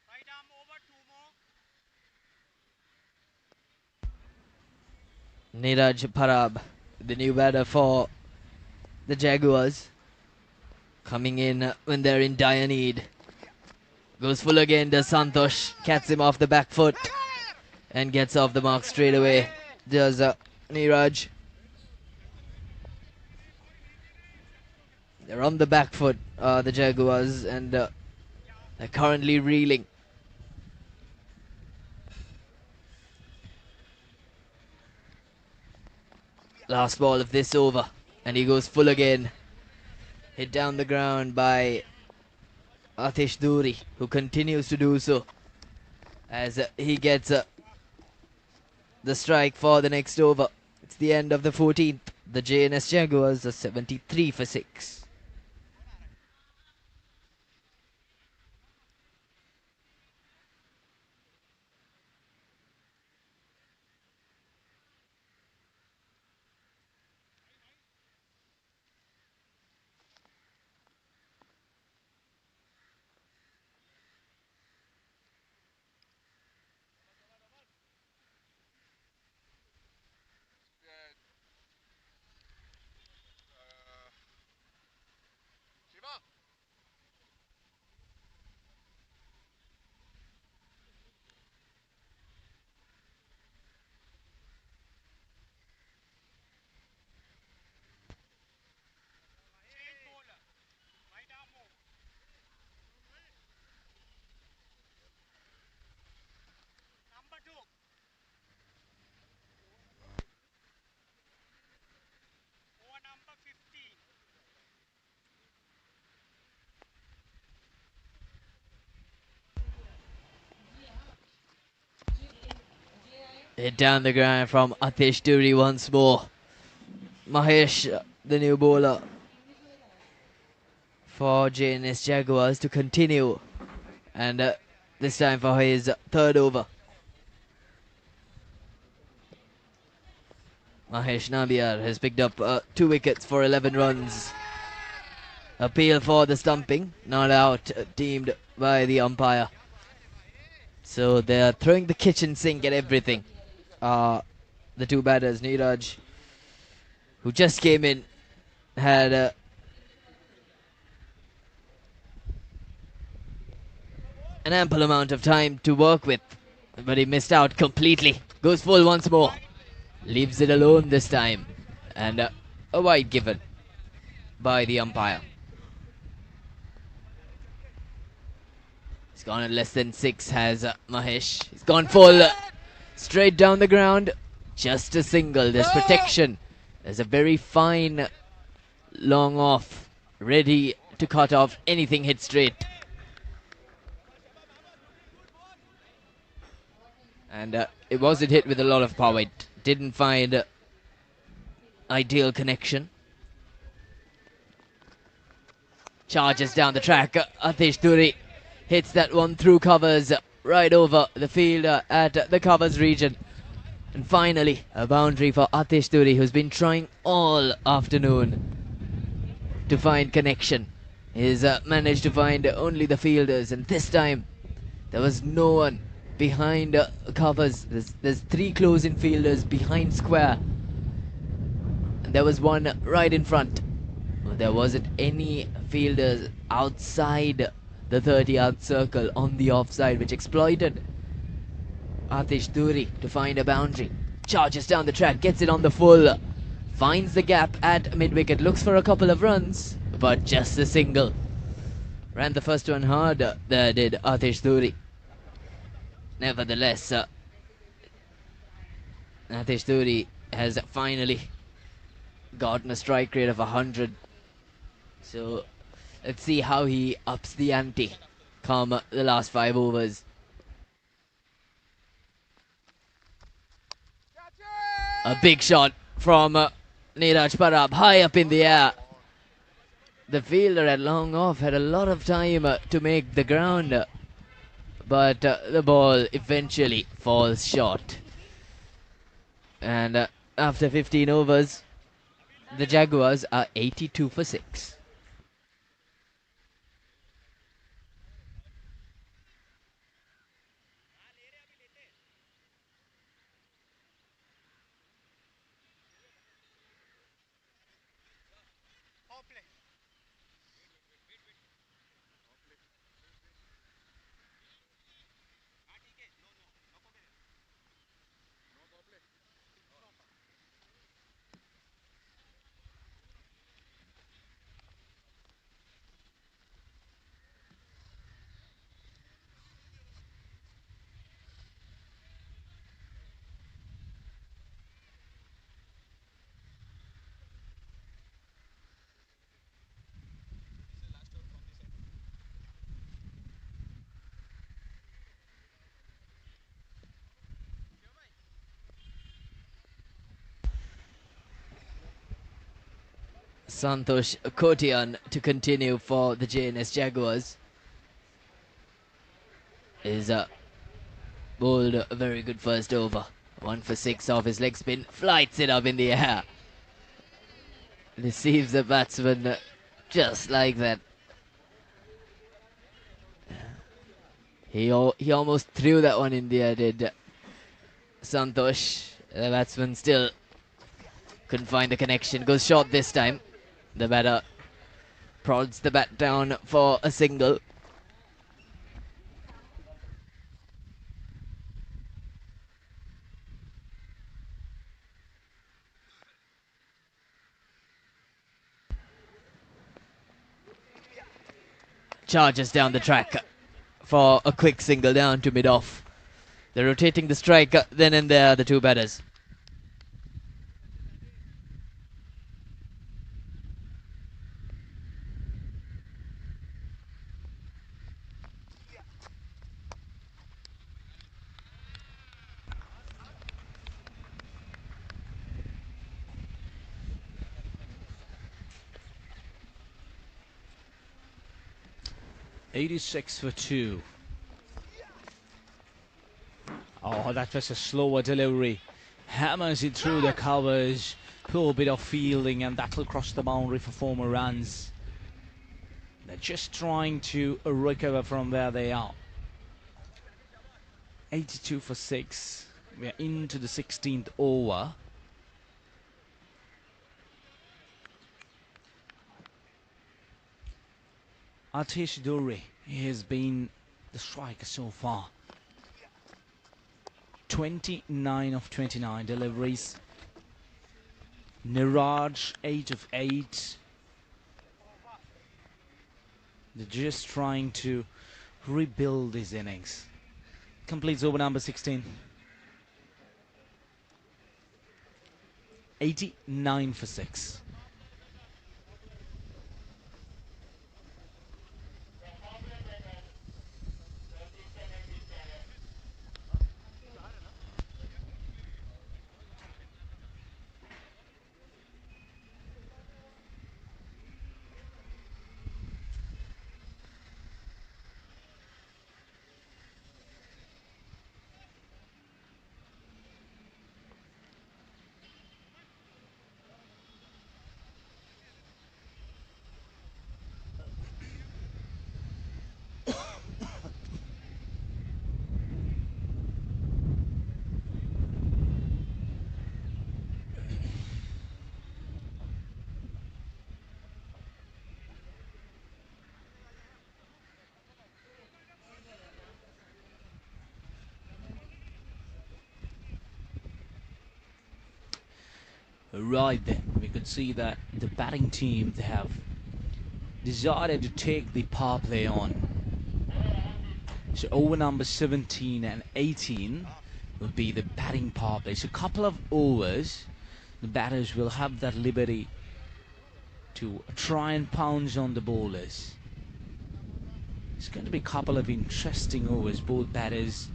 Right arm over, 2 more. Niraj Parab, the new batter for the Jaguars, coming in when they're in dire need. Goes full again, does Santosh, catches him off the back foot and gets off the mark straight away. Does Niraj. They're on the back foot, the Jaguars, and They're currently reeling. Last ball of this over, and he goes full again. Hit down the ground by Atish Duri, who continues to do so as he gets the strike for the next over. It's the end of the 14th. The JNS Jaguars are 73 for 6. Shiva. Change bowler. Right arm over. Number 2. Over number 15. Hit down the ground from Atish Duri once more. Mahesh, the new bowler for JNS Jaguars, to continue. And this time for his third over. Mahesh Nambiar has picked up 2 wickets for 11 runs. Appeal for the stumping, not out, deemed by the umpire. So they're throwing the kitchen sink at everything. The two batters, Neeraj, who just came in, had an ample amount of time to work with, but he missed out completely. Goes full once more. Leaves it alone this time. And a wide given by the umpire. He's gone at less than 6, has Mahesh. He's gone full, straight down the ground. Just a single. There's protection. There's a very fine long off, ready to cut off anything hit straight. And it wasn't hit with a lot of power. It didn't find ideal connection. Charges down the track. Atish Duri hits that one through covers, right over the fielder at the covers region. And finally, a boundary for Atish Duri, who's been trying all afternoon to find connection. He's managed to find only the fielders, and this time there was no one behind covers. There's 3 close-in fielders behind square, and there was one right in front. There wasn't any fielders outside the 30-yard circle on the offside, which exploited Atish Duri to find a boundary. Charges down the track, gets it on the full, finds the gap at mid-wicket, looks for a couple of runs, but just a single. Ran the first one hard, there did Atish Duri. Nevertheless, Atish Duri has finally gotten a strike rate of 100. So let's see how he ups the ante come the last 5 overs. A big shot from Neeraj Parab, high up in the air. The fielder at long off had a lot of time to make the ground, but the ball eventually falls short. And after 15 overs, the Jaguars are 82 for 6. Power play. Santosh Kotian to continue for the JNS Jaguars. Is bowled a very good first over. 1 for 6 off his leg spin. Flights it up in the air. Receives the batsman just like that. He almost threw that one in the air, did Santosh. The batsman still couldn't find the connection. Goes short this time. The batter prods the bat down for a single. Charges down the track for a quick single down to mid-off. They're rotating the strike then and there, the two batters. '86 for 2. Oh, that was a slower delivery. Hammers it through the covers. Poor bit of fielding, and that'll cross the boundary for 4 more runs. They're just trying to recover from where they are. 82 for 6. We're into the 16th over. Atish Dore has been the striker so far. 29 of 29 deliveries. Niraj 8 of 8. They're just trying to rebuild his innings. Completes over number 16. 89 for 6. Right then, we could see that the batting team, they have decided to take the power play on. So over number 17 and 18 will be the batting power play. So a couple of overs, the batters will have that liberty to try and pounce on the bowlers. It's going to be a couple of interesting overs. Both batters,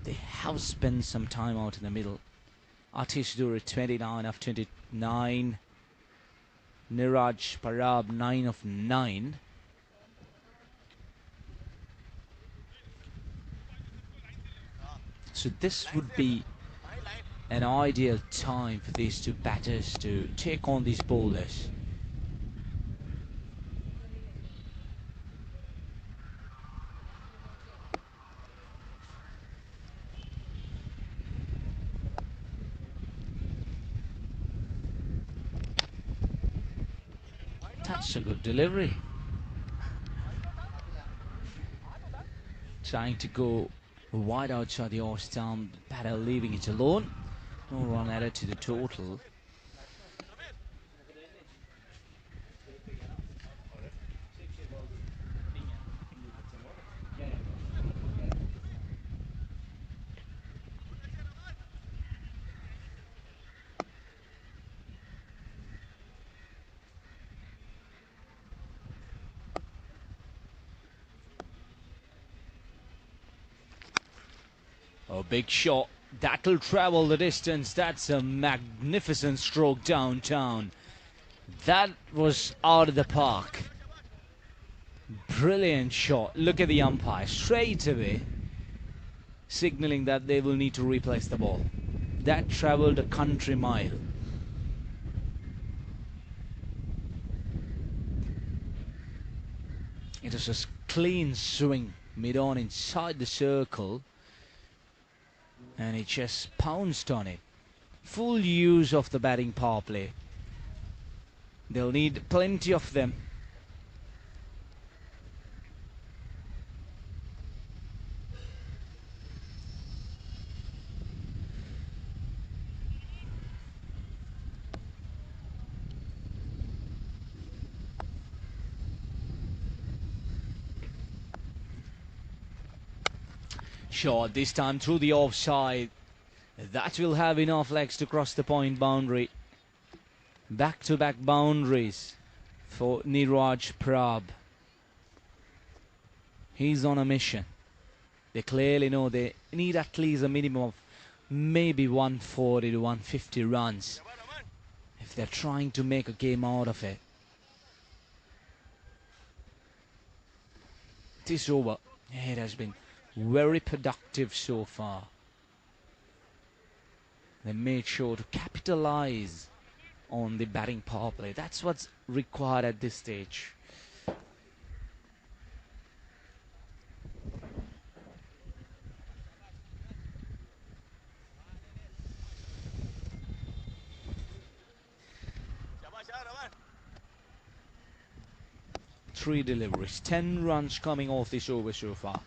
they have spent some time out in the middle. Atish Dure 29 of 29. Niraj Parab 9 of 9. So this would be an ideal time for these two batters to take on these bowlers. That's a good delivery. Trying to go wide outside the off stump, batter leaving it alone. No run added to the total. A big shot. That'll travel the distance. That's a magnificent stroke downtown. That was out of the park. Brilliant shot. Look at the umpire straight away signaling that they will need to replace the ball. That traveled a country mile. It was a clean swing mid-on inside the circle, and he just pounced on it. Full use of the batting power play. They'll need plenty of them. Shot this time through the offside. That will have enough legs to cross the point boundary. Back-to-back boundaries for Niraj Prab. He's on a mission. They clearly know they need at least a minimum of maybe 140 to 150 runs if they're trying to make a game out of it. This over, it has been very productive so far. They made sure to capitalize on the batting power play. That's what's required at this stage. Three deliveries, 10 runs coming off this over so far.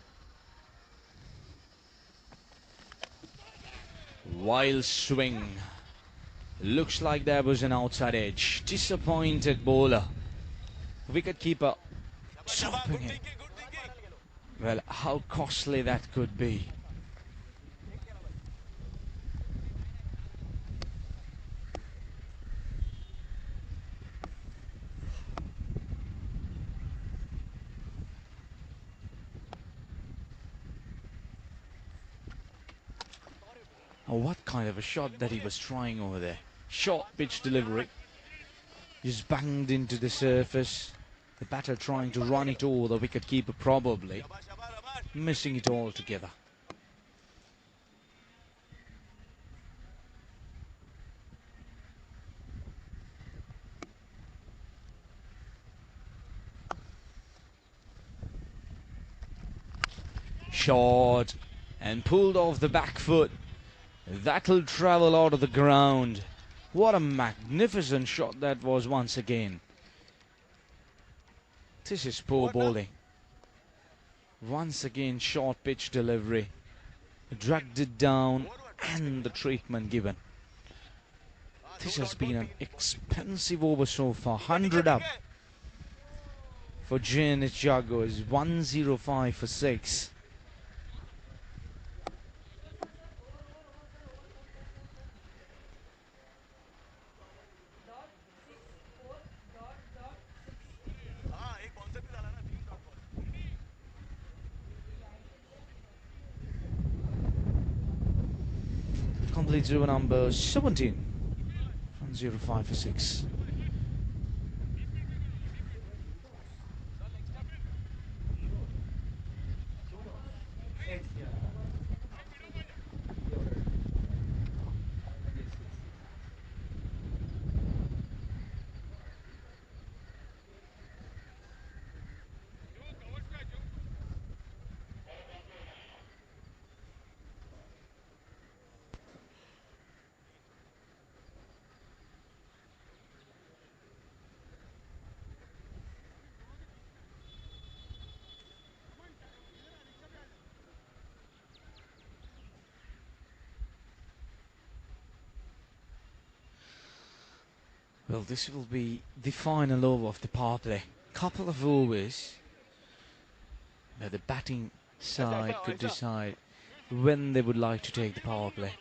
Wild swing. Looks like there was an outside edge. Disappointed bowler. Wicketkeeper stopping it. Well, how costly that could be. Oh, what kind of a shot that he was trying over there. Short pitch delivery. Just banged into the surface. The batter trying to run it over, the wicketkeeper probably missing it altogether. Shot and pulled off the back foot. That'll travel out of the ground. What a magnificent shot that was once again. This is poor bowling. Once again, short pitch delivery. Dragged it down and the treatment given. This has been an expensive over so far. 100 up for JNS Jaguars. 105 for 6. Completes over number 17. 105 for 6. Well, this will be the final over of the power play. Couple of overs where the batting side could decide when they would like to take the power play.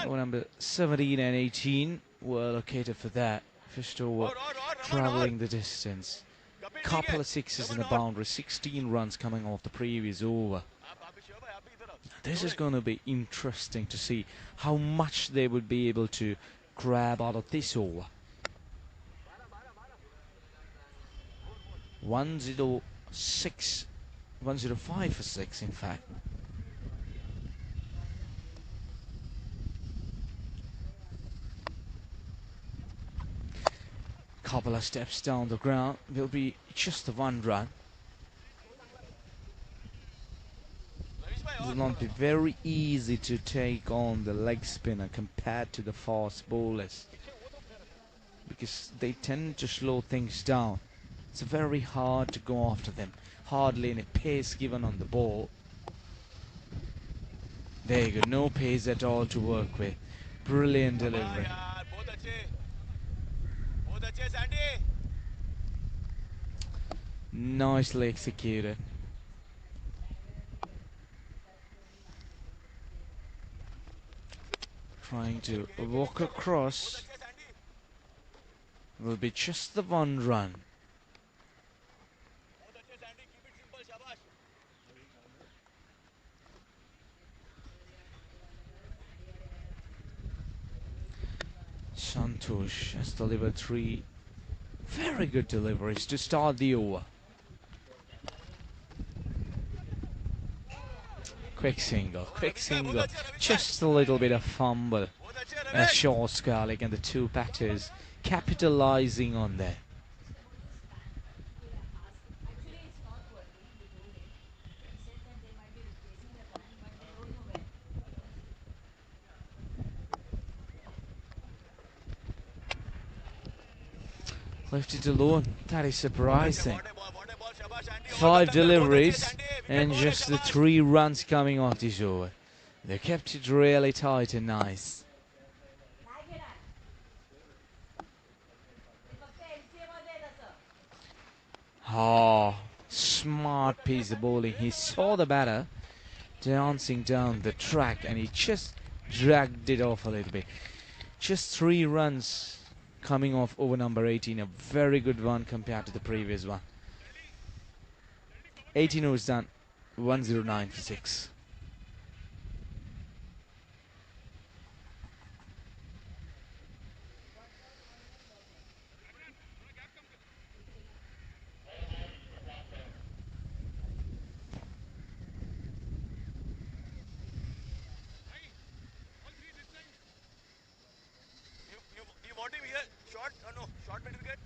Over number 17 and 18 were allocated for that. First over, travelling the distance. Couple of sixes in the boundary, 16 runs coming off the previous over. This is going to be interesting to see how much they would be able to grab out of this over. 106, 105 for 6, in fact. Couple of steps down the ground will be just the 1 run. It will not be very easy to take on the leg spinner compared to the fast bowlers, because they tend to slow things down. It's very hard to go after them. Hardly any pace given on the ball. There you go, no pace at all to work with. Brilliant delivery. Nicely executed. Trying to walk across. Will be just the 1 run. Santosh has delivered 3 very good deliveries to start the over. Quick single, just a little bit of fumble. Short Scarlick and the 2 batters capitalizing on that. Left it alone, that is surprising. 5 deliveries and just the 3 runs coming off this over. They kept it really tight and nice. Oh, smart piece of bowling. He saw the batter dancing down the track and he just dragged it off a little bit. Just 3 runs coming off over number 18. A very good one compared to the previous one. 18 overs done, 109 for 6. You want him here? Short? No, short better get.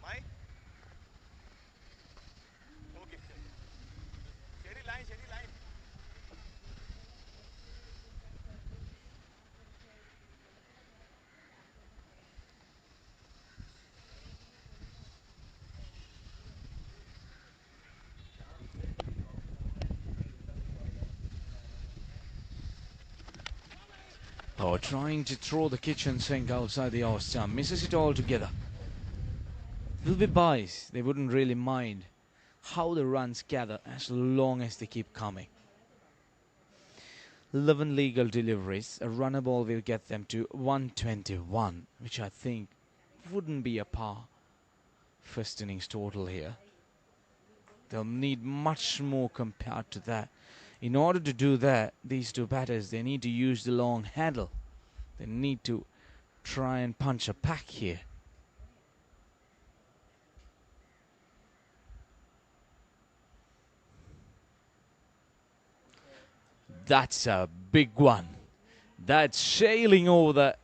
Mike? Okay. Steady line, steady line. Oh, trying to throw the kitchen sink outside the off stump. Misses it altogether. Will be biased. They wouldn't really mind how the runs gather as long as they keep coming. 11 legal deliveries. A runner ball will get them to 121, which I think wouldn't be a par first innings total here. They'll need much more compared to that. In order to do that, these 2 batters, they need to use the long handle. They need to try and punch a pack here. That's a big one. That's sailing over the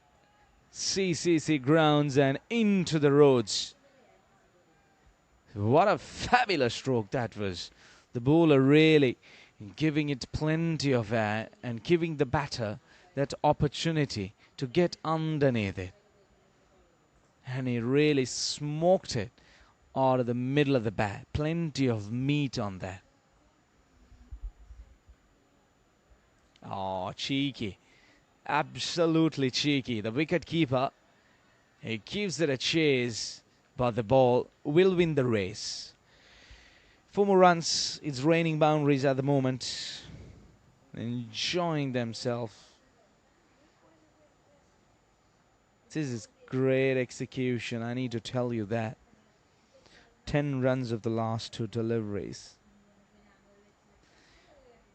CCC grounds and into the roads. What a fabulous stroke that was. The bowler really giving it plenty of air and giving the batter that opportunity to get underneath it. And he really smoked it out of the middle of the bat. Plenty of meat on that. Oh, cheeky. Absolutely cheeky. The wicket keeper, he gives it a chase, but the ball will win the race. 4 more runs. It's raining boundaries at the moment. Enjoying themselves. This is great execution, I need to tell you that. 10 runs of the last 2 deliveries.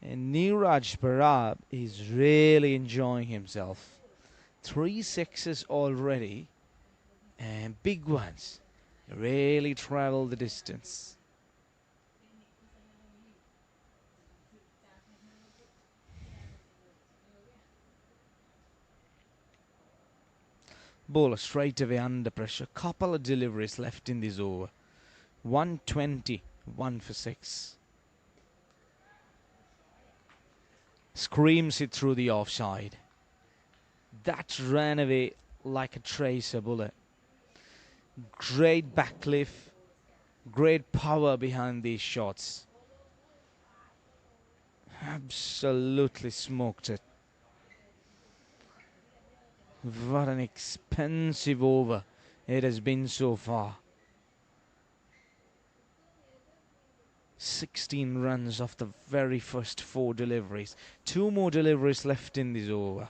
And Neeraj Parab is really enjoying himself. 3 sixes already, and big ones. Really travel the distance. Bowler straight away under pressure. Couple of deliveries left in this over. 120, 1 for 6. Screams it through the offside. That ran away like a tracer bullet. Great backlift, great power behind these shots. Absolutely smoked it. What an expensive over it has been so far. 16 runs off the very first 4 deliveries. 2 more deliveries left in this over.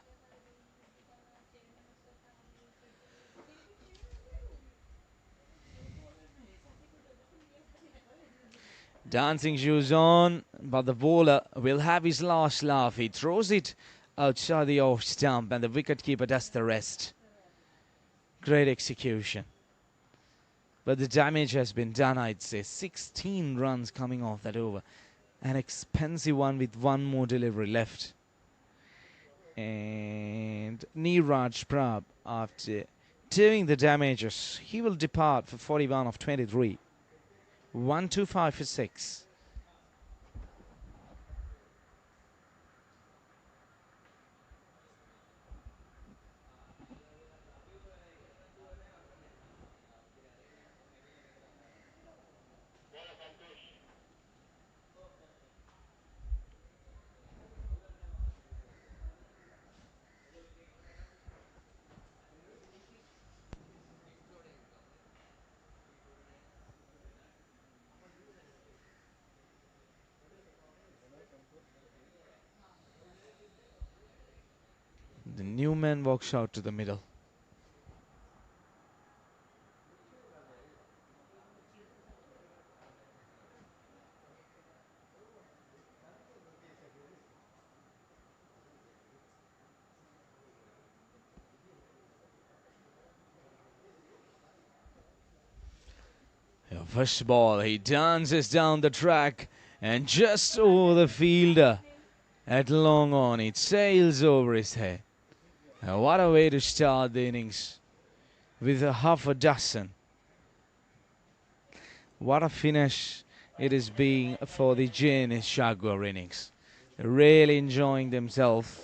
Dancing shoes on, but the bowler will have his last laugh. He throws it outside the off stump and the wicketkeeper does the rest. Great execution. But the damage has been done, I'd say. 16 runs coming off that over. An expensive one with 1 more delivery left. And Neeraj Prab, after doing the damages, he will depart for 41 of 23. 125 for 6. The new man walks out to the middle. First ball, he dances down the track and just over the fielder at long on. It sails over his head. And what a way to start the innings with a half a dozen. What a finish it is being for the JNS Jaguar innings. They're really enjoying themselves.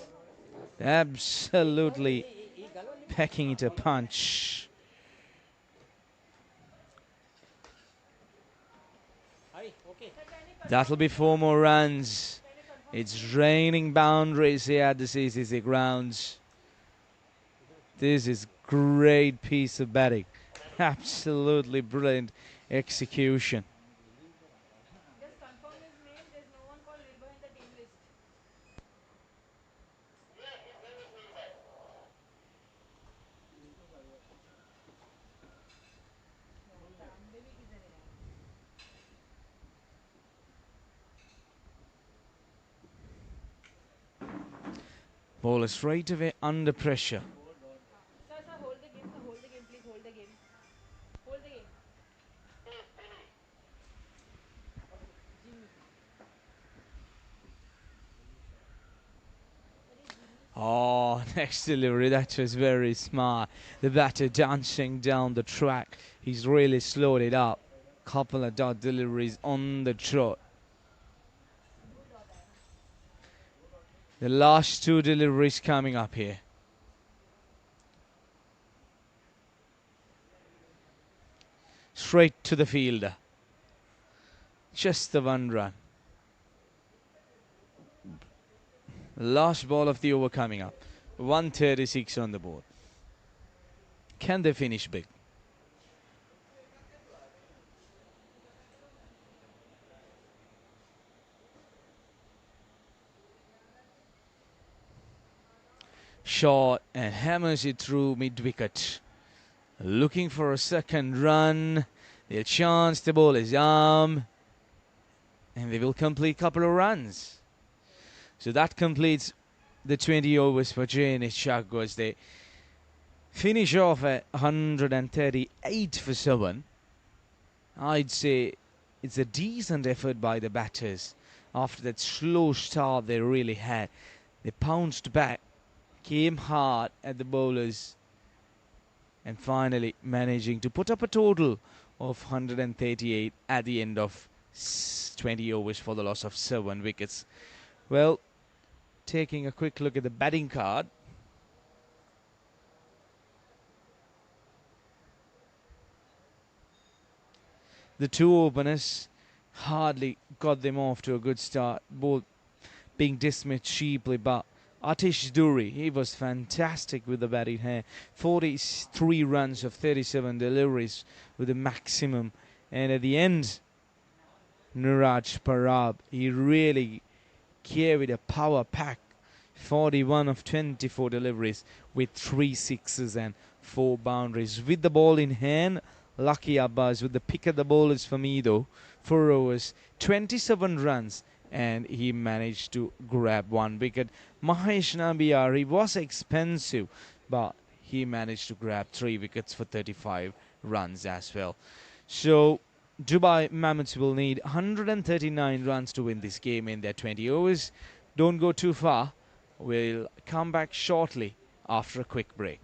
Absolutely packing it a punch. That'll be 4 more runs. It's raining boundaries here at the CCC grounds. This is great piece of batting. Absolutely brilliant execution. Just confirm his name. There's no one called Wilbur in the team list. Bowler straight away under pressure. Sir, hold the game. Sir, hold the game. Please hold the game. Hold the game. Oh, next delivery, that was very smart. The batter dancing down the track. He's really slowed it up. Couple of dot deliveries on the trot. The last 2 deliveries coming up here. Straight to the fielder. Just the 1 run. Last ball of the over coming up. 136 on the board. Can they finish big? Shot and hammers it through mid-wicket. Looking for a second run. They'll chance the bowler's arm. And they will complete a couple of runs. So that completes the 20 overs for JNS Jaguars. They finish off at 138 for 7. I'd say it's a decent effort by the batters after that slow start they really had. They pounced back, came hard at the bowlers, and finally managing to put up a total of 138 at the end of 20 overs for the loss of 7 wickets. Well, taking a quick look at the batting card. The two openers hardly got them off to a good start, both being dismissed cheaply, but Atish Duri, he was fantastic with the bat in hand. 43 runs of 37 deliveries with the maximum. And at the end, Niraj Parab, he really carried a power pack. 41 of 24 deliveries with 3 sixes and 4 boundaries. With the ball in hand, Lucky Abbas with the pick of the bowlers for me though. 4 overs, 27 runs, and he managed to grab 1 wicket. Mahesh Nambiar, he was expensive, but he managed to grab 3 wickets for 35 runs as well. So Dubai Mammoths will need 139 runs to win this game in their 20 overs. Don't go too far. We'll come back shortly after a quick break.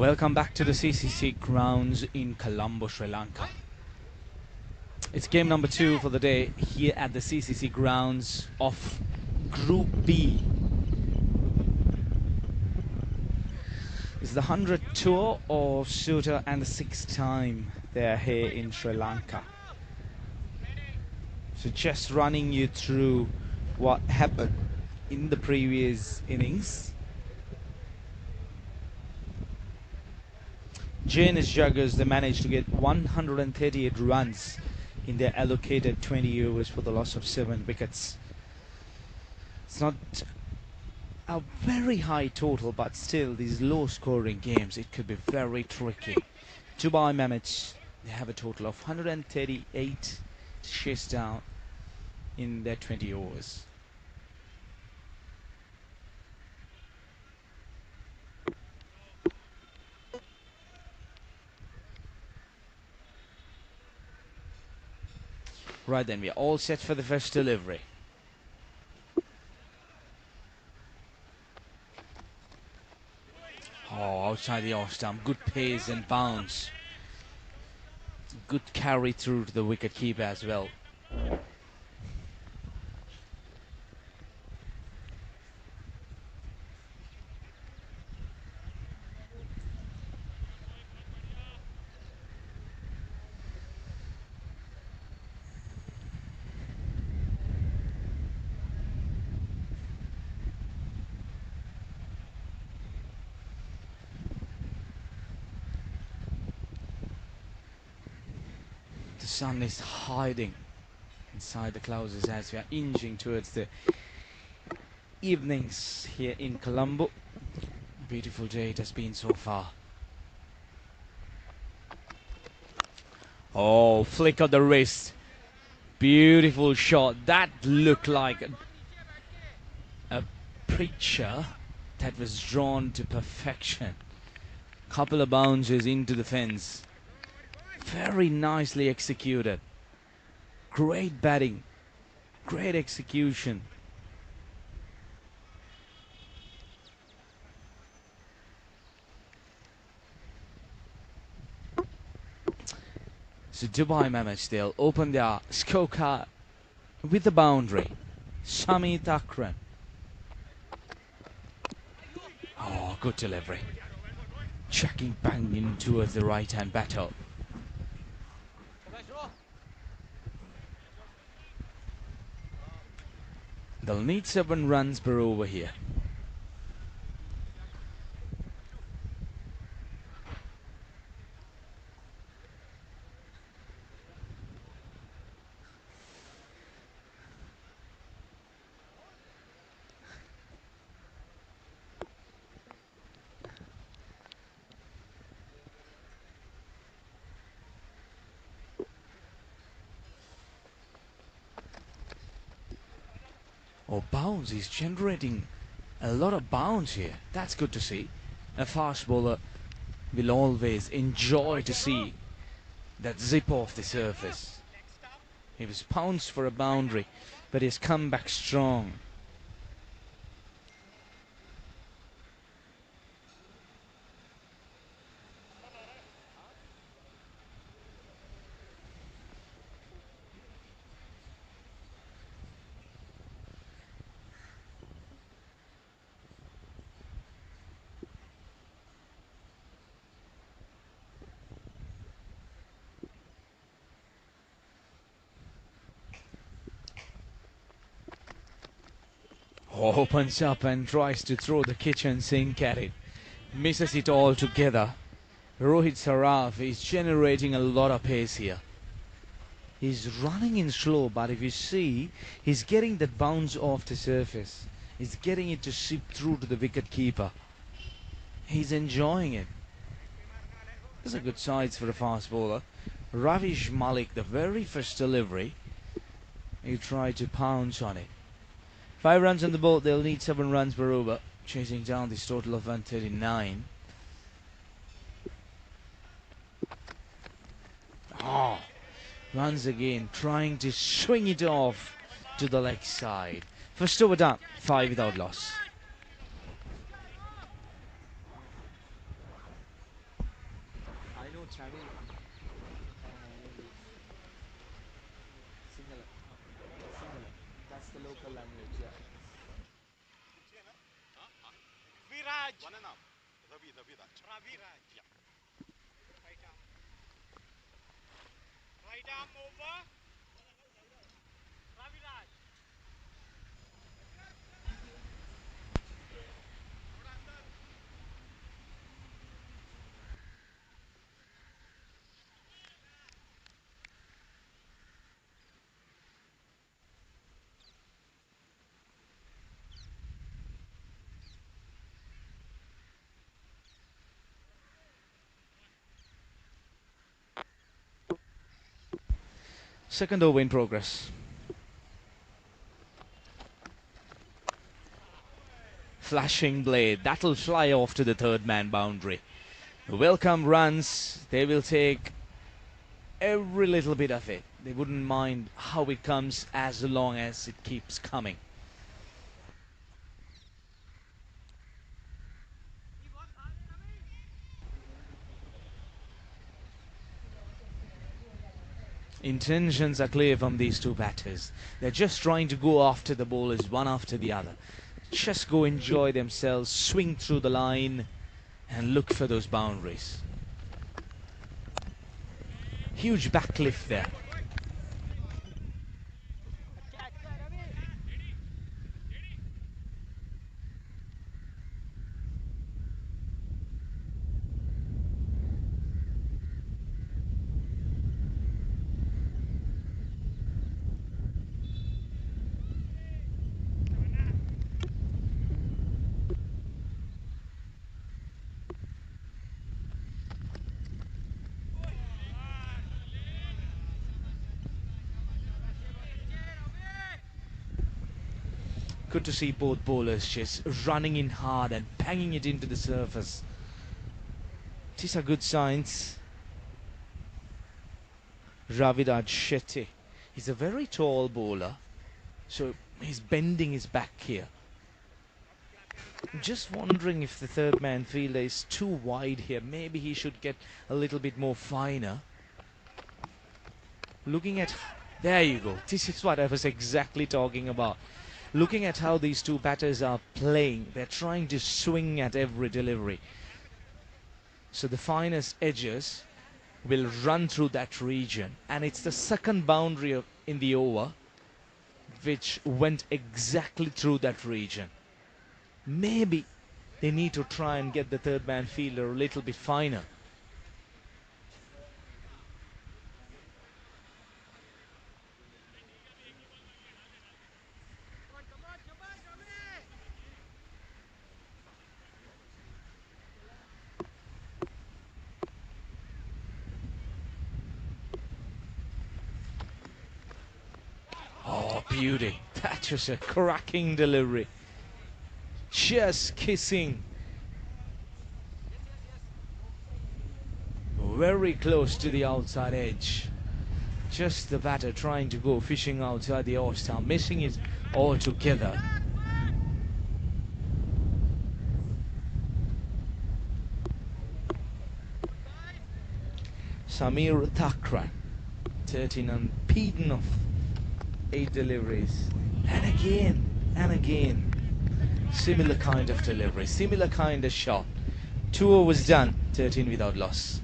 Welcome back to the CCC grounds in Colombo, Sri Lanka. It's game number 2 for the day here at the CCC grounds of Group B. It's the 100th tour of Suter and the 6th time they're here in Sri Lanka. So just running you through what happened in the previous innings. JNS Jaguars, they managed to get 138 runs in their allocated 20 overs for the loss of 7 wickets. It's not a very high total, but still these low scoring games, it could be very tricky. Dubai Mammoths, they have a total of 138 to chase down in their 20 overs. Right then, we're all set for the first delivery. Oh, outside the off stump, good pace and bounce. Good carry through to the wicket keeper as well. The sun is hiding inside the clouds as we are inching towards the evenings here in Colombo. Beautiful day it has been so far. Oh, flick of the wrist. Beautiful shot. That looked like a picture that was drawn to perfection. Couple of bounces into the fence. Very nicely executed. Great batting. Great execution. So Dubai Mammoths, they'll open their scorecard with the boundary. Shamit Akram. Oh, good delivery. Checking bang in towards the right-hand batter. They'll need 7 runs per over here. Oh, bounce. He's generating a lot of bounce here. That's good to see. A fast bowler will always enjoy to see that zip off the surface. He was pounced for a boundary, but he's come back strong. Opens up and tries to throw the kitchen sink at it. Misses it altogether. Rohit Saraf is generating a lot of pace here. He's running in slow, but if you see, he's getting that bounce off the surface. He's getting it to seep through to the wicket keeper. He's enjoying it. These are good sides for a fast bowler. Ravish Malik, the very first delivery, he tried to pounce on it. 5 runs on the board, they'll need 7 runs per over, chasing down this total of 139. Oh, runs again, trying to swing it off to the leg side. First over done, 5 without loss. Yeah. Viraj. One and up. Ravi Raj. Yeah. Right arm. Right arm over. Ravi Raj. Second over in progress. Flashing blade. That'll fly off to the third man boundary. Welcome runs. They will take every little bit of it. They wouldn't mind how it comes as long as it keeps coming. Intentions are clear from these two batters. They're just trying to go after the bowlers one after the other. Just go enjoy themselves, swing through the line and look for those boundaries. Huge backlift there. Good to see both bowlers just running in hard and banging it into the surface. These are good signs. Raviraj Shetty. He's a very tall bowler, so he's bending his back here. I'm just wondering if the third man fielder is too wide here. Maybe he should get a little bit more finer. Looking at... There you go. This is what I was exactly talking about. Looking at how these two batters are playing, they're trying to swing at every delivery. So the finest edges will run through that region. And it's the second boundary in the over which went exactly through that region. Maybe they need to try and get the third man fielder a little bit finer. Oh, beauty. That was a cracking delivery. Just kissing. Very close to the outside edge. Just the batter trying to go fishing outside the all-star, missing it altogether. Samir Thakran, 13 unbeaten of 8 deliveries. And again, similar kind of delivery, similar kind of shot. 2 overs done, 13 without loss.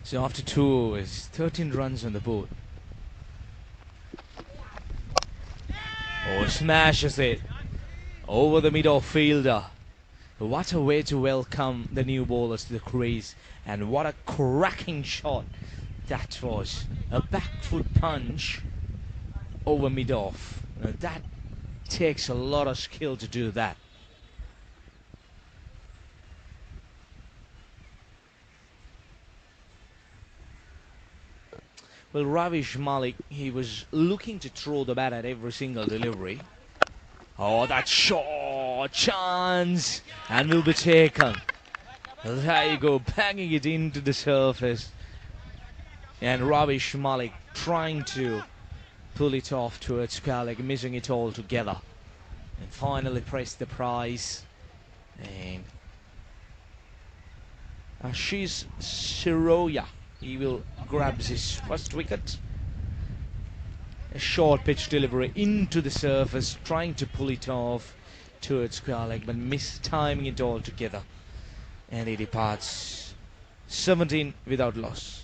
So after 2 overs, 13 runs on the board. Oh, smashes it over the middle fielder. What a way to welcome the new bowlers to the crease, and what a cracking shot that was. A back foot punch over mid-off. Now that takes a lot of skill to do that. Well, Ravish Malik, he was looking to throw the bat at every single delivery. Oh, that short chance, and will be taken. There you go, banging it into the surface. And Ravish Malik trying to pull it off towards square leg, missing it all together. And finally pressed the prize. And Ashish Siroya, he will grab his first wicket. A short pitch delivery into the surface, trying to pull it off towards square leg, but mistiming it all together. And he departs 17 without loss.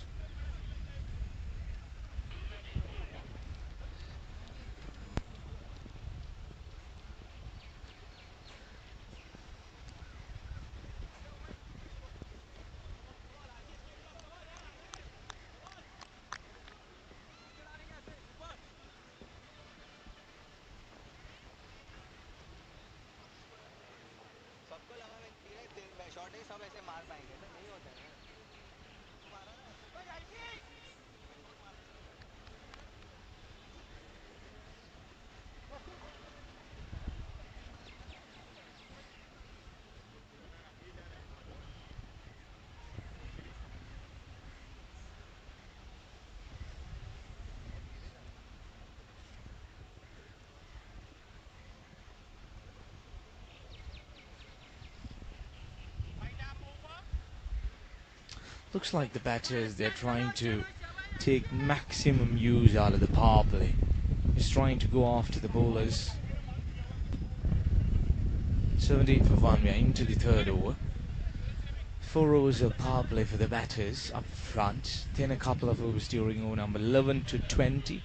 सबको लगा मैं धीरे shot है सब ऐसे मार पाएंगे तो नहीं होता है Looks like the batters, they're trying to take maximum use out of the power play. He's trying to go after the bowlers. 17 for 1, we are into the third over. 4 overs of power play for the batters up front. Then a couple of overs during over number 11 to 20.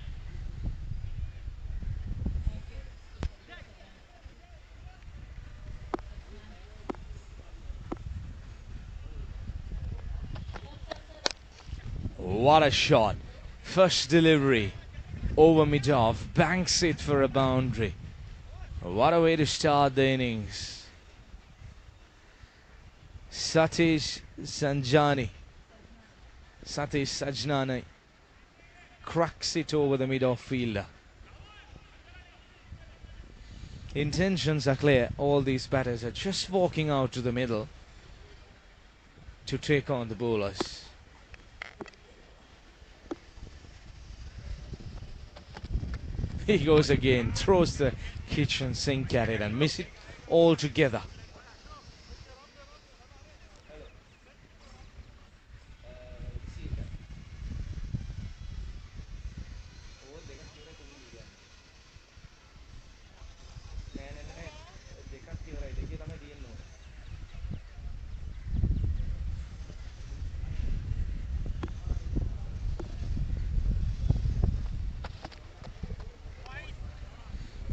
What a shot. First delivery over mid-off, banks it for a boundary. What a way to start the innings. Satish Sajnani cracks it over the mid-off fielder. Intentions are clear. All these batters are just walking out to the middle to take on the bowlers. He goes again, throws the kitchen sink at it and miss it altogether.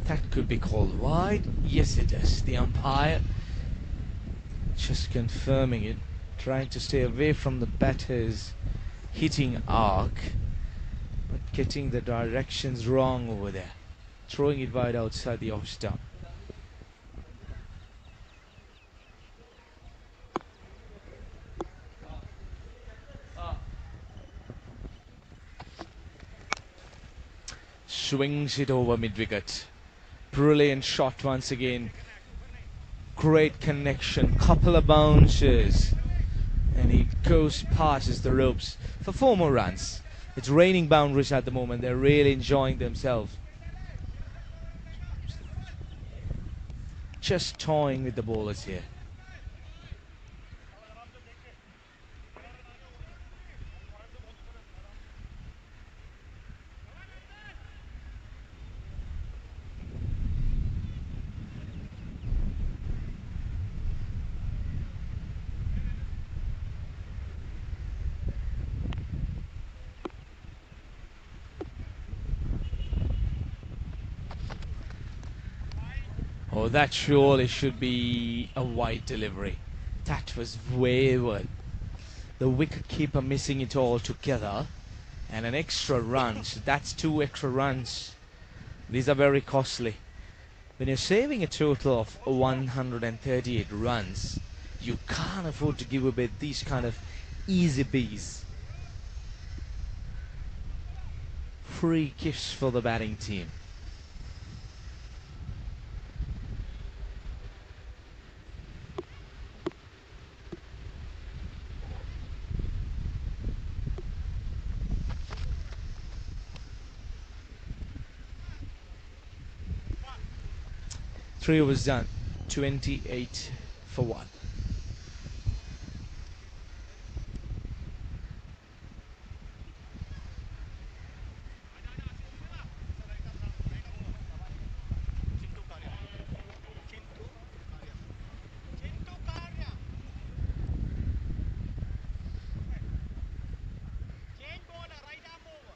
That could be called wide. Yes, it is. The umpire just confirming it, trying to stay away from the batter's hitting arc, but getting the directions wrong over there, throwing it wide outside the off stump. Swings it over mid-wicket. Brilliant shot once again. Great connection. Couple of bounces. And he goes passes the ropes for 4 more runs. It's raining boundaries at the moment. They're really enjoying themselves. Just toying with the bowlers here. Oh, that surely should be a wide delivery. That was wayward. The wicketkeeper missing it all together. And an extra run. So that's 2 extra runs. These are very costly. When you're saving a total of 138 runs, you can't afford to give away these kind of easy bees. Free gifts for the batting team. Three overs done. 28 for 1. Chintu Karya. Chintu Karya. Chintu Karya. Change bowler, right arm over.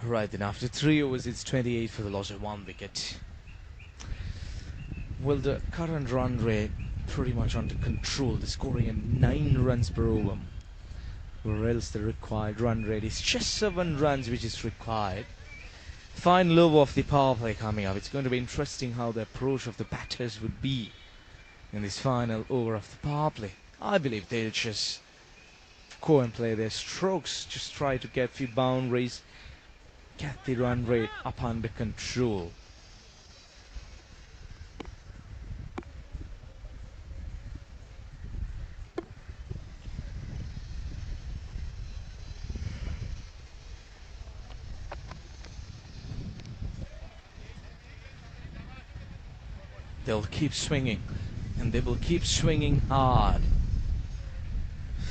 Right then, after 3 overs, it's 28 for the loss of 1 wicket. Well, the current run rate pretty much under control. They're scoring at 9 runs per over. Or else the required run rate is just 7 runs, which is required. Final over of the power play coming up. It's going to be interesting how the approach of the batters would be in this final over of the power play. I believe they'll just go and play their strokes, just try to get a few boundaries, get the run rate up under control. They'll keep swinging, and they will keep swinging hard.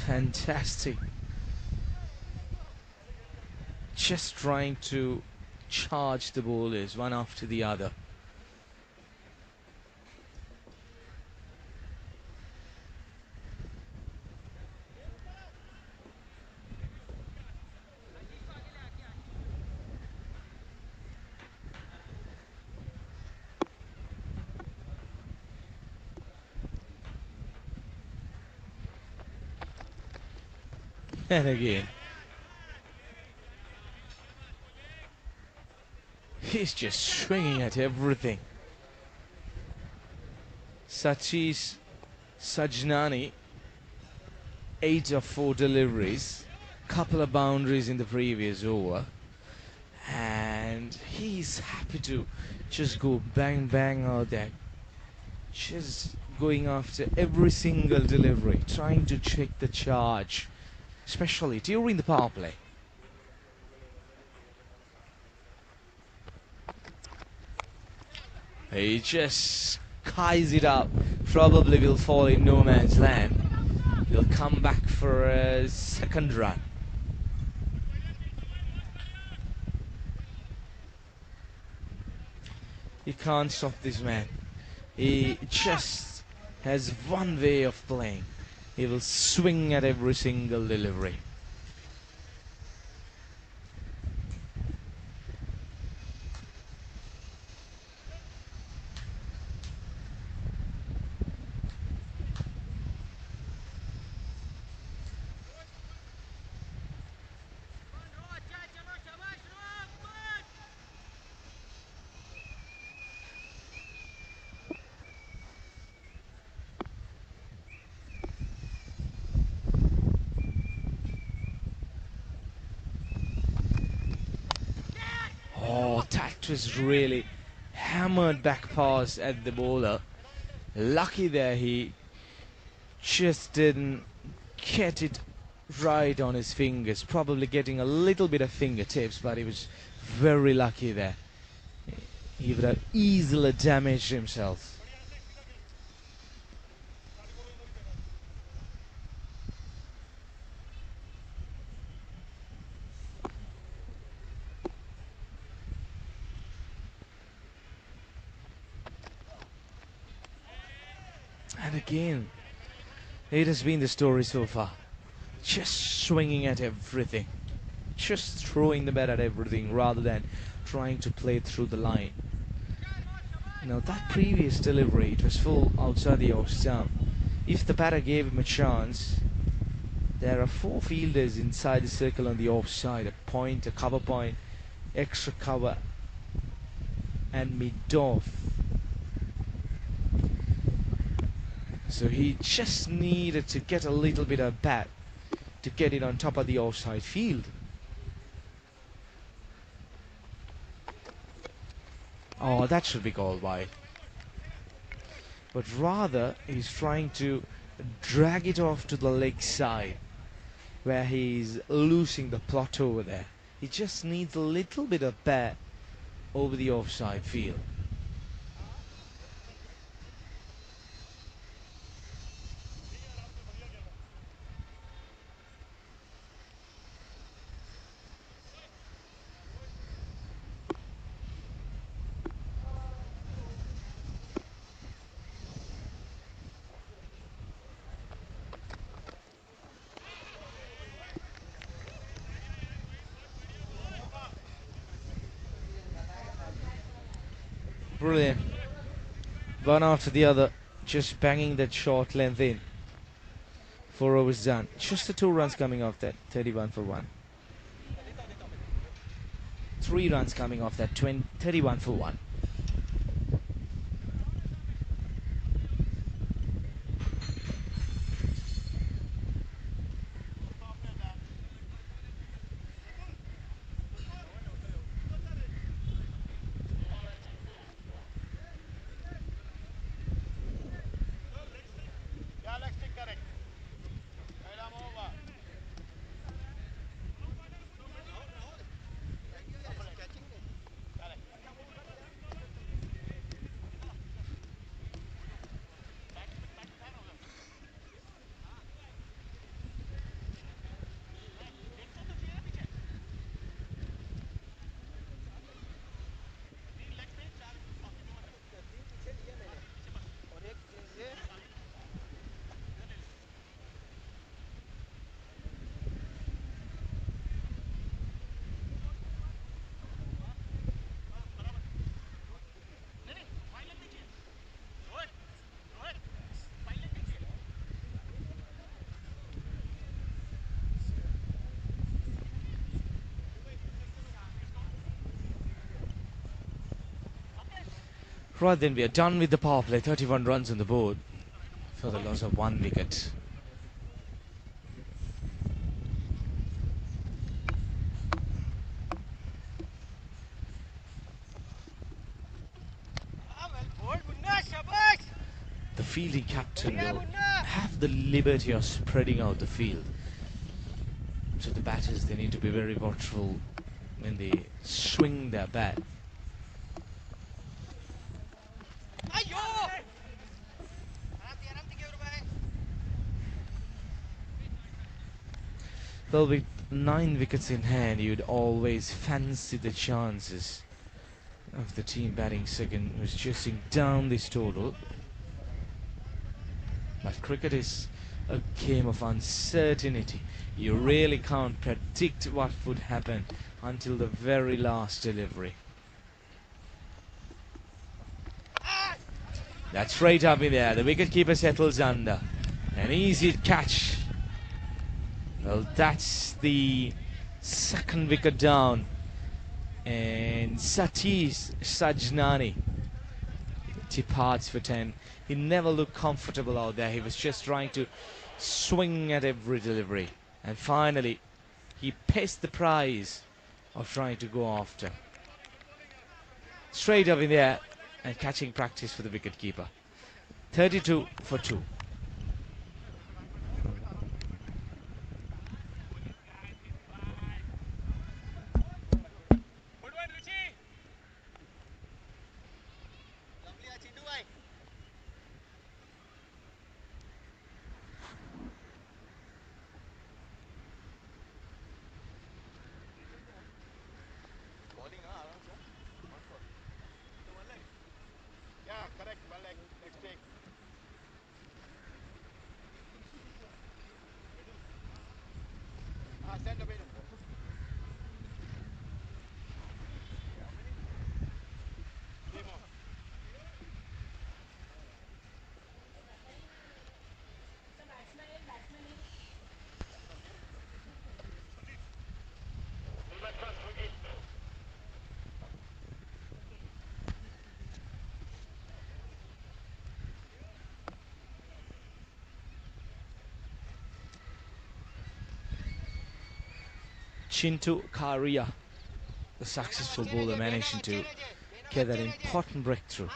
Fantastic. Just trying to charge the bowlers one after the other. And again, he's just swinging at everything. Satish Sajnani, 8 of 4 deliveries, couple of boundaries in the previous over, and he's happy to just go bang bang out there, just going after every single delivery, trying to check the charge, especially during the power play. He just skies it up. Probably will fall in no man's land. He'll come back for a second run. You can't stop this man. He just has one way of playing. He will swing at every single delivery. that was really hammered back pass at the bowler. Lucky there, he just didn't get it right on his fingers. Probably getting a little bit of fingertips, but he was very lucky there. He would have easily damaged himself. And again, it has been the story so far. Just swinging at everything. Just throwing the bat at everything rather than trying to play through the line. Now that previous delivery, it was full outside the off stump. If the batter gave him a chance, there are 4 fielders inside the circle on the offside. A point, a cover point, extra cover, and mid-off. So he just needed to get a little bit of bat to get it on top of the offside field. Oh, that should be called wide. But rather, he's trying to drag it off to the leg side, where he's losing the plot over there. He just needs a little bit of bat over the offside field. Brilliant. One after the other, just banging that short length in. 4 overs done. Just the 2 runs coming off that, 31 for 1. 3 runs coming off that, 31 for 1. Galaxy correct. Right arm over. Correct. Right then, we are done with the power play. 31 runs on the board for the loss of 1 wicket. The fielding captain will have the liberty of spreading out the field. So the batters, they need to be very watchful when they swing their bat. Well, with 9 wickets in hand, you'd always fancy the chances of the team batting second, who's chasing down this total. But cricket is a game of uncertainty. You really can't predict what would happen until the very last delivery. That's straight up in there. The wicketkeeper settles under. An easy catch. Well, that's the 2nd wicket down. And Satish Sajnani departs for 10. He never looked comfortable out there. He was just trying to swing at every delivery. And finally, he pays the price of trying to go after. straight up in the air and catching practice for the wicketkeeper. 32 for 2. Lovely Chindu bhai. Bowling around sir. One for. One leg. Yeah, correct. One leg. Next take. Send away. Game on. Chintu Karia, the successful bowler, managing to get that important breakthrough.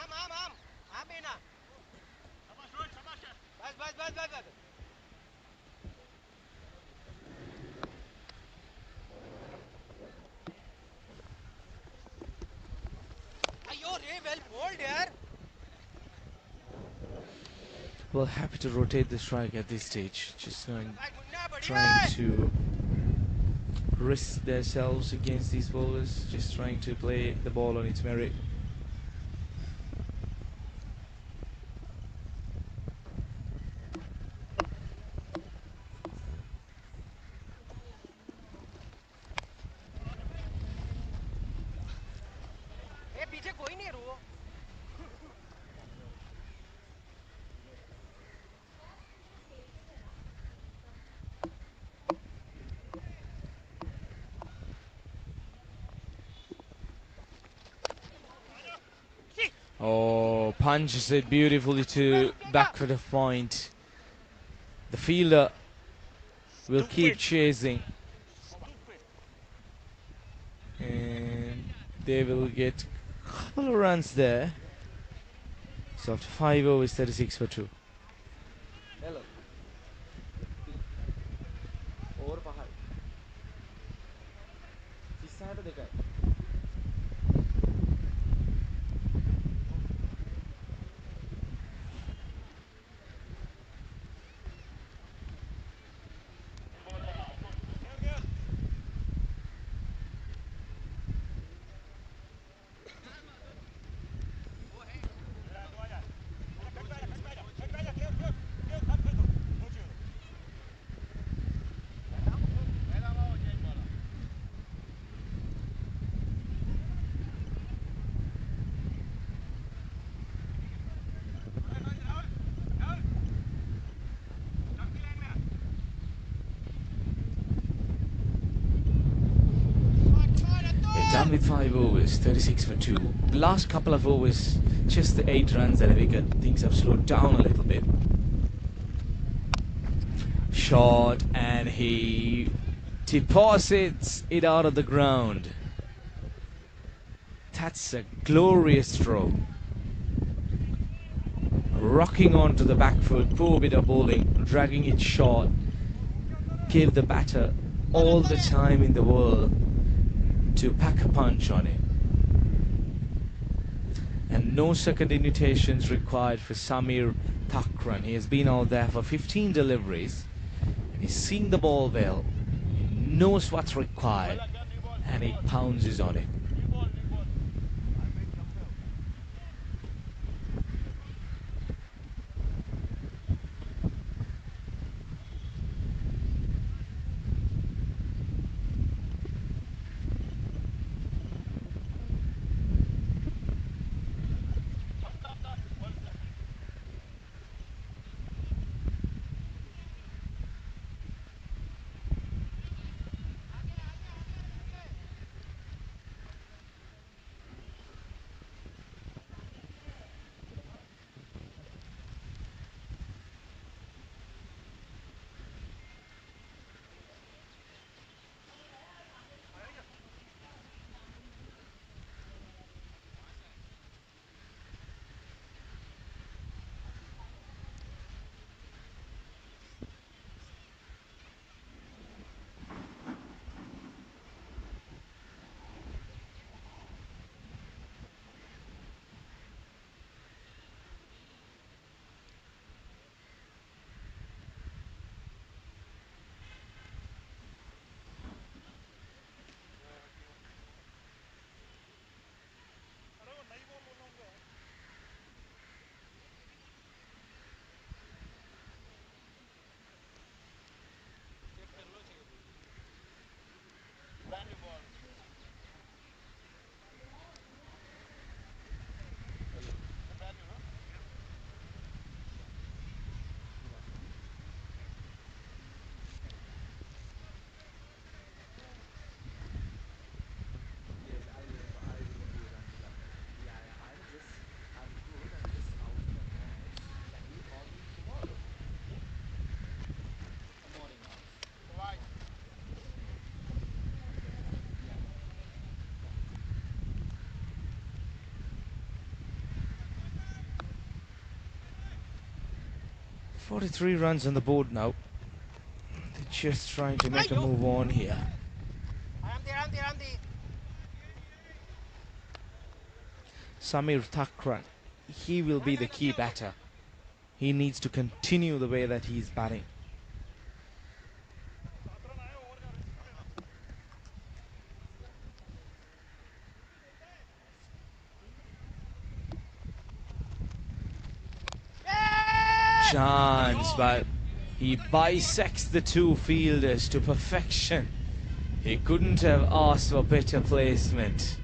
Well, happy to rotate the strike at this stage. Just trying to risk themselves against these bowlers. Just trying to play the ball on its merit. Oh, punches it beautifully to backfoot of point. The fielder will keep chasing. And they will get a couple of runs there. So after 5 overs, 36 for 2. Hello. Over 5. ඉස්සරහට දෙකයි. Done with 5 overs, 36 for 2. The last couple of overs, just the 8 runs and a wicket. Things have slowed down a little bit. Shot, and he deposits it out of the ground. That's a glorious throw. Rocking onto the back foot, poor bit of bowling, dragging it short. Give the batter all the time in the world to pack a punch on it. And no second invitations required for Samir Thakran. He has been out there for 15 deliveries. And he's seeing the ball well. He knows what's required. And he pounces on it. 43 runs on the board now. They're just trying to make a move on here. Samir Thakran, he will be the key batter. He needs to continue the way that he's batting. Chance, but he bisects the two fielders to perfection. He couldn't have asked for better placement.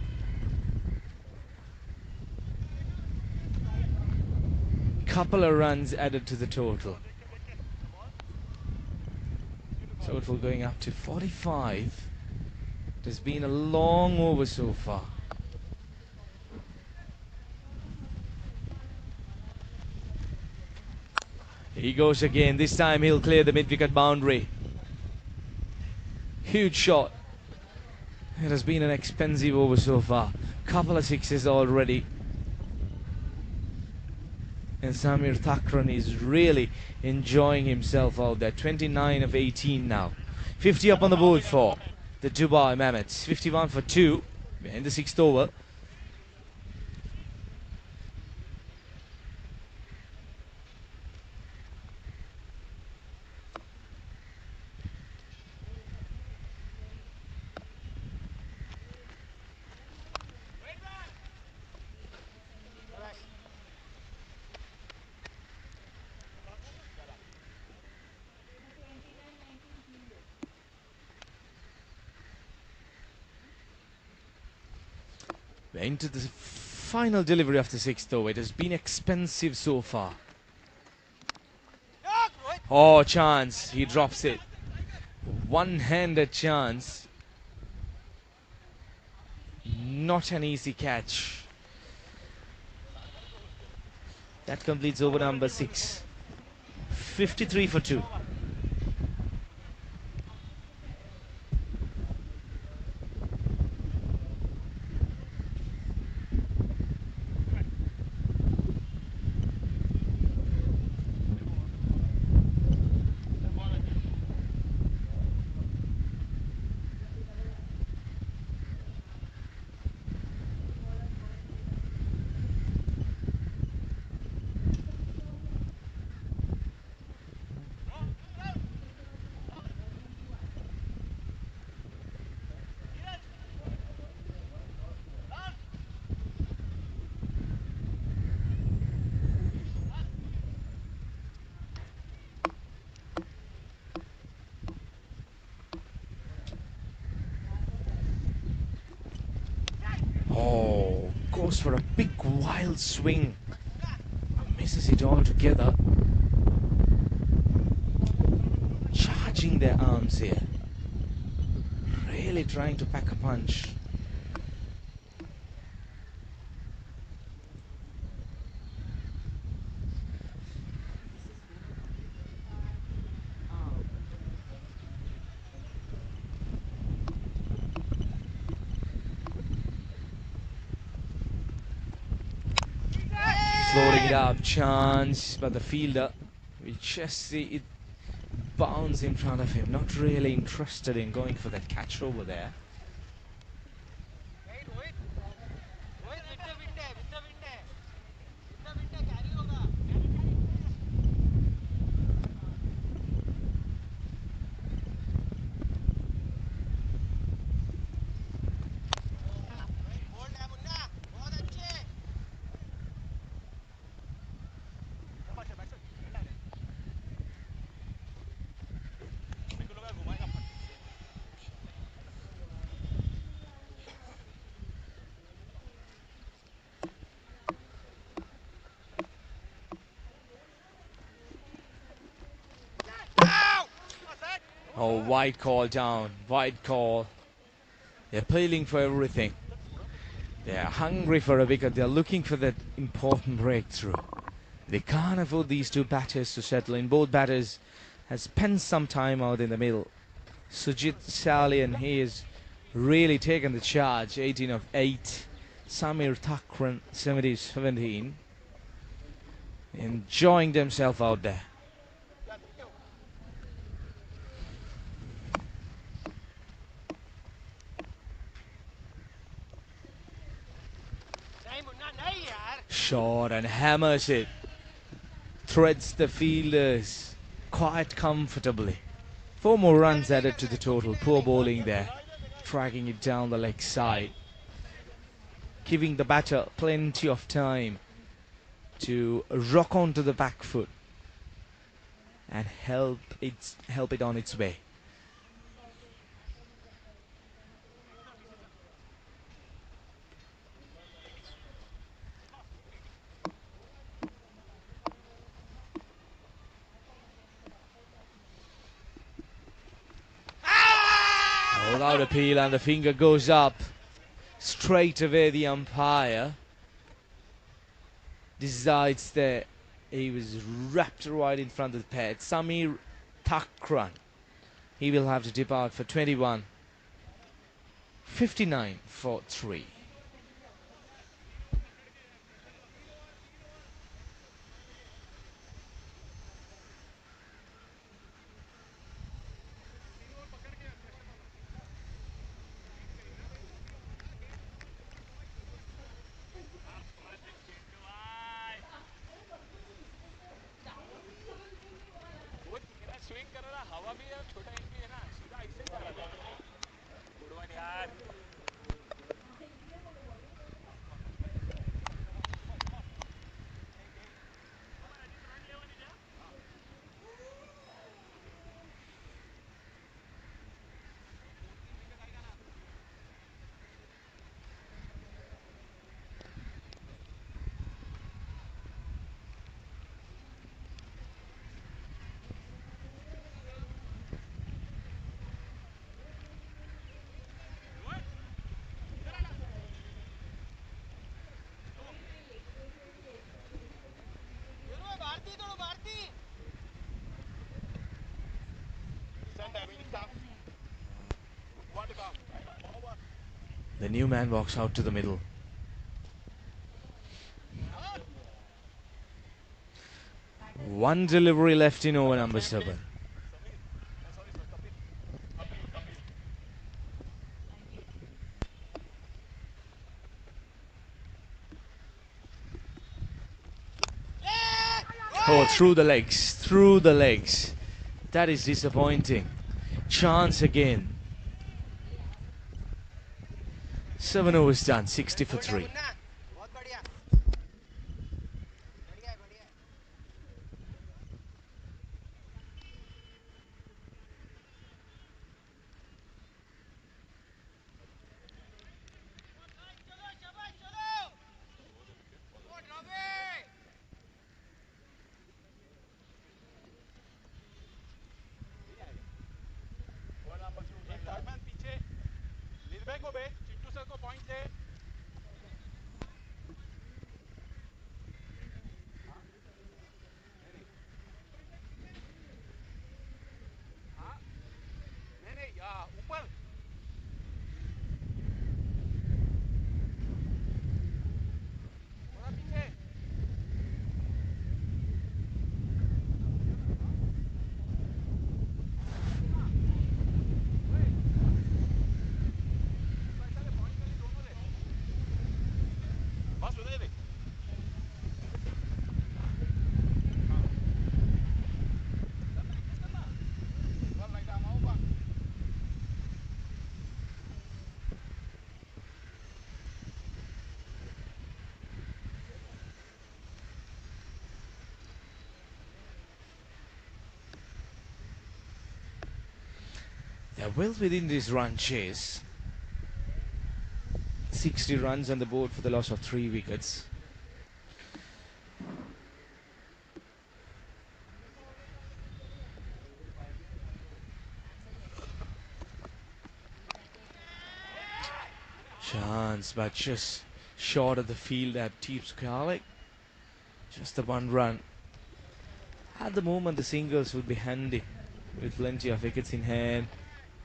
Couple of runs added to the total. Total going up to 45. It has been a long over so far. He goes again. This time he'll clear the mid-wicket boundary. Huge shot. It has been an expensive over so far. Couple of sixes already. And Samir Thakran is really enjoying himself out there. 29 of 18 now. 50 up on the board for the Dubai Mammoths. 51 for 2 in the 6th over. We're into the final delivery of the 6th over. It has been expensive so far. Oh, chance. He drops it. One-handed chance. Not an easy catch. That completes over number 6. 53 for 2. Oh, goes for a big wild swing. Misses it altogether. Charging their arms here. Really trying to pack a punch. Floating it up, chance, but the fielder, we just see it bounce in front of him. Not really interested in going for that catch over there. Oh, wide call down, wide call. They're appealing for everything. They're hungry for a wicket. They're looking for that important breakthrough. They can't afford these two batters to settle in. Both batters has spent some time out in the middle. Sujit Salian, he has really taken the charge. 18 of 8. Samir Thakran, 17. Enjoying themselves out there. shot and hammers it. Threads the fielders quite comfortably. 4 more runs added to the total. Poor bowling there. Tracking it down the leg side. Giving the batter plenty of time to rock onto the back foot and help it on its way. Without appeal, and the finger goes up. Straight away the umpire decides that he was wrapped right in front of the pad. Samir Thakran. He will have to depart for 21. 59 for 3. वो swing कर रहा हवा भी है छोटा inch भी है ना सीधा ऐसे जा रहा था गुड वन यार The new man walks out to the middle. One delivery left in over number 7. Oh, through the legs, through the legs. That is disappointing. Chance again. 7 overs done, 60 for 3. पीछे निर्भय को भेज Chittu sir को point दे नहीं ऊपर थोड़ा पीछे बस उधर दे They're well within this run chase. 60 runs on the board for the loss of 3 wickets. Chance, but just short of the field at Teeps Garlic. Just the 1 run. At the moment, the singles would be handy with plenty of wickets in hand.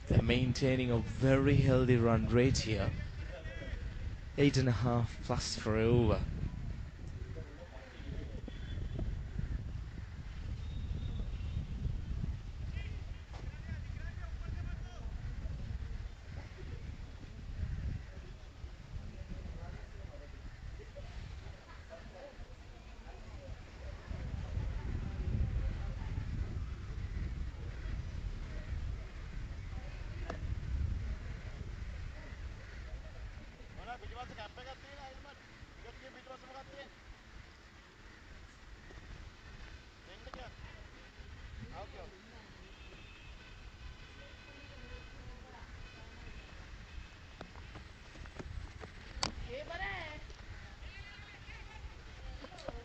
They're maintaining a very healthy run rate here. 8.5 plus for over.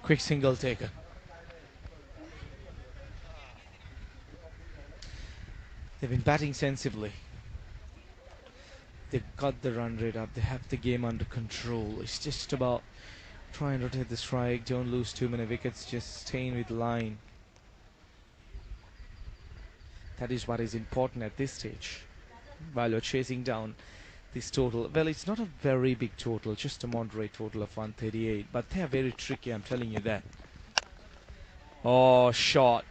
Quick single taker. They've been batting sensibly. They've got the run rate up. They have the game under control. It's just about try and rotate the strike. Don't lose too many wickets. Just stay in with the line. That is what is important at this stage. While you're chasing down this total. Well, it's not a very big total. Just a moderate total of 138. But they are very tricky. I'm telling you that. Oh, shot.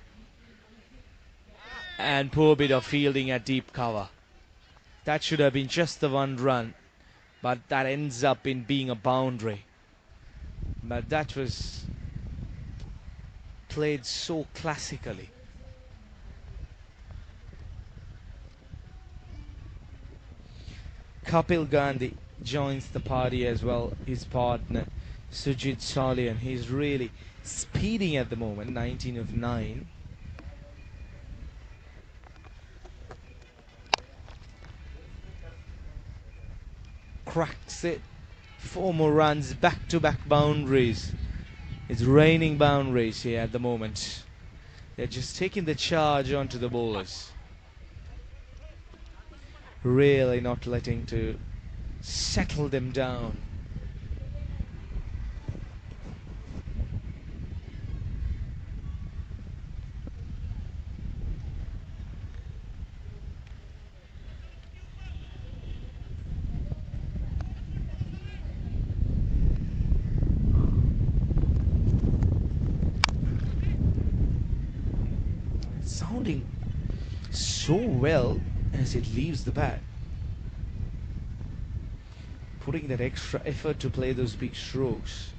And poor bit of fielding at deep cover. That should have been just the one run, but that ends up in being a boundary. But that was played so classically. Kapil Gandhi joins the party as well, his partner Sujit Salian. He's really speeding at the moment, 19 of 9. Cracks it. 4 more runs, back-to-back boundaries. It's raining boundaries here at the moment. They're just taking the charge onto the bowlers. Really not letting to settle them down. Sounding so well as it leaves the bat. Putting that extra effort to play those big strokes.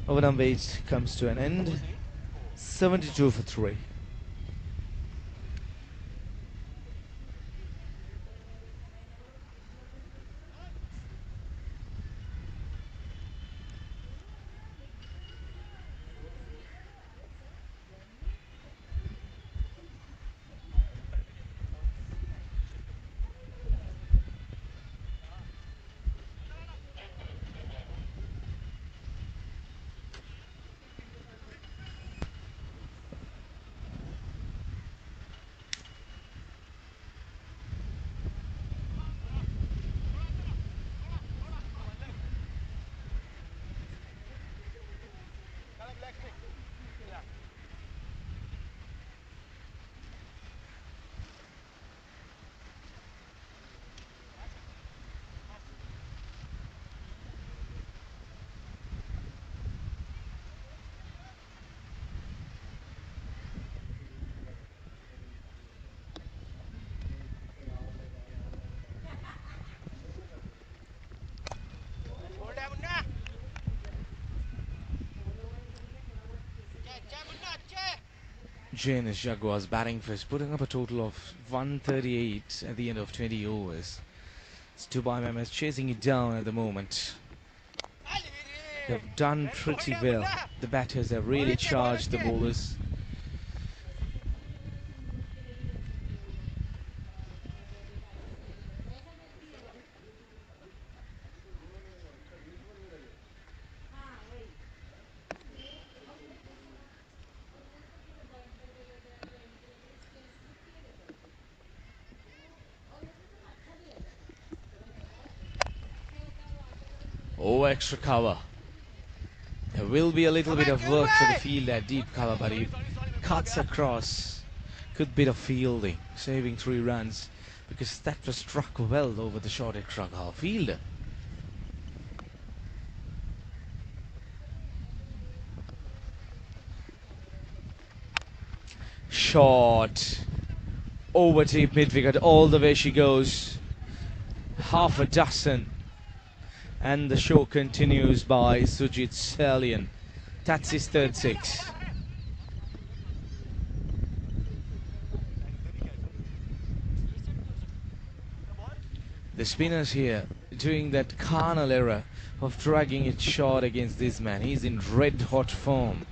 Over number 8 comes to an end. 72 for 3. JNS Jaguars batting first, putting up a total of 138 at the end of 20 overs. It's Dubai MAMMOTHS chasing it down at the moment. They've done pretty well. The batters have really charged the bowlers. Oh, extra cover. There will be a little bit of work for the field at deep cover, but it cuts across. Good bit of fielding, saving 3 runs because that was struck well over the short extra cover fielder. Shot over deep mid wicket, all the way she goes. Half a dozen. And the show continues by Sujit Salian. That's his third six. The spinners here doing that carnal error of dragging it short against this man. He's in red hot form.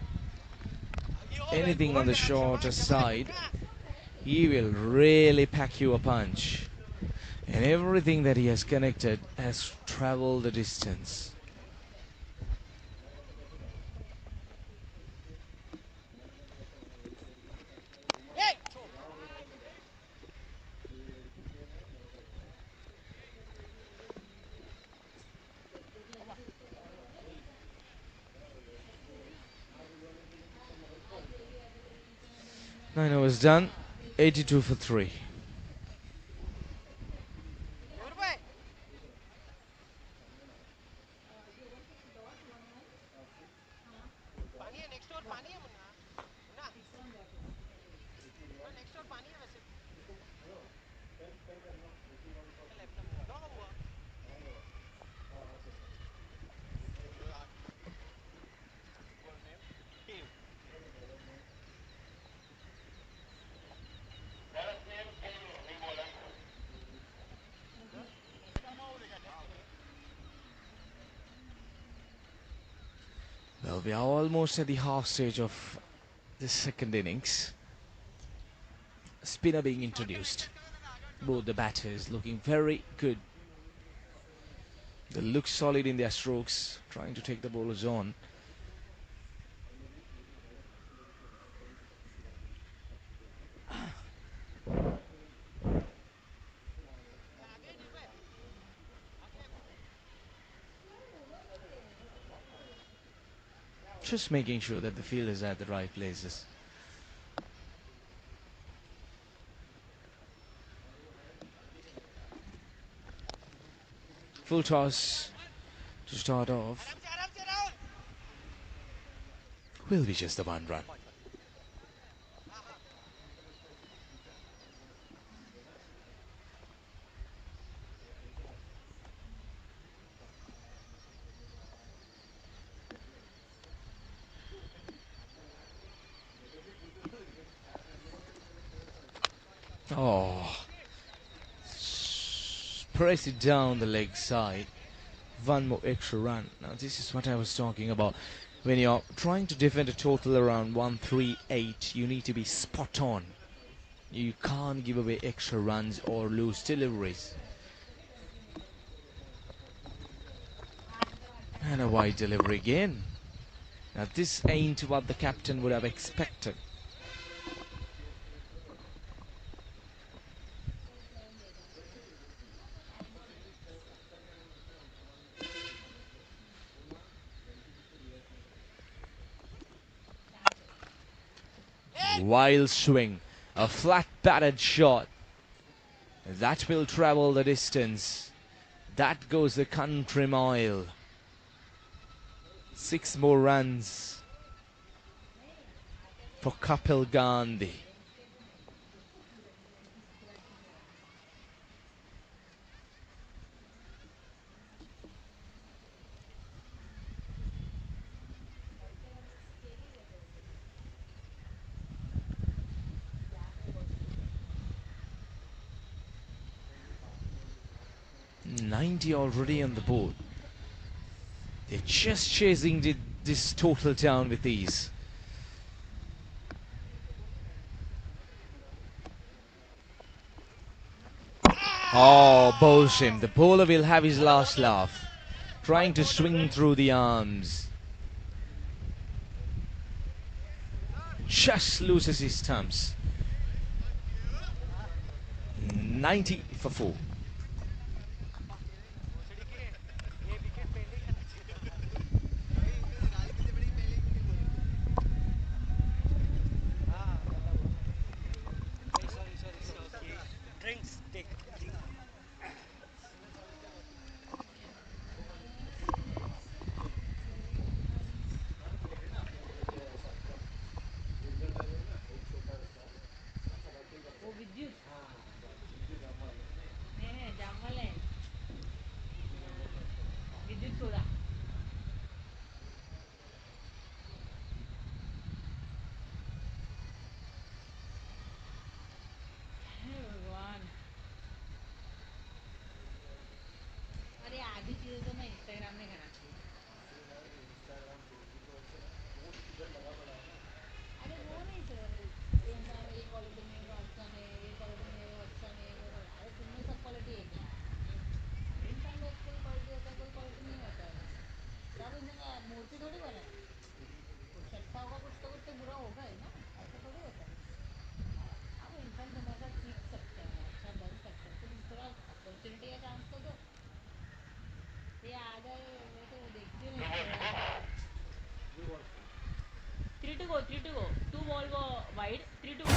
Anything on the shorter side, he will really pack you a punch. And everything that he has connected has traveled the distance. Nine overs done, 82 for 3. Well, we are almost at the half stage of the second innings. Spinner being introduced. Both the batters looking very good. They look solid in their strokes, trying to take the bowlers on. Just making sure that the field is at the right places. Full toss to start off. Will be just the one run. Oh, press it down the leg side. One more extra run. Now this is what I was talking about. When you're trying to defend a total around 138, you need to be spot on. You can't give away extra runs or lose deliveries. And a wide delivery again. Now this ain't what the captain would have expected. Wild swing, a flat batted shot. That will travel the distance. That goes the country mile. 6 more runs for Kapil Gandhi. .90 already on the board. They're just chasing this total down with ease. Oh, bowls him. The bowler will have his last laugh. Trying to swing through the arms. Just loses his stumps. 90 for 4. चीज़ें तो मैं Instagram में करना चाहिए। अरे वो नहीं sir, ये क्वालिटी में वो अच्छा नहीं, ये क्वालिटी में वो अच्छा नहीं, वो अरे तुम में सब क्वालिटी है क्या? इंसान में कोई क्वालिटी होता है, कोई क्वालिटी नहीं होता है। सब इंसान का मूर्ति थोड़ी बना है, कुछ अच्छा होगा, कुछ तो बुरा होगा ही ना, ऐसा थोड़ी होता है। अब इंसान थोड़ा सा सीख सकता है, अच्छा बन सकता है, तुम थोड़ा अपॉर्चुनिटी या चांस तो दो। ये आ गए, वो तो देखते नहीं। 3 to go, 3 to go, 2 ball wide, 3 to go.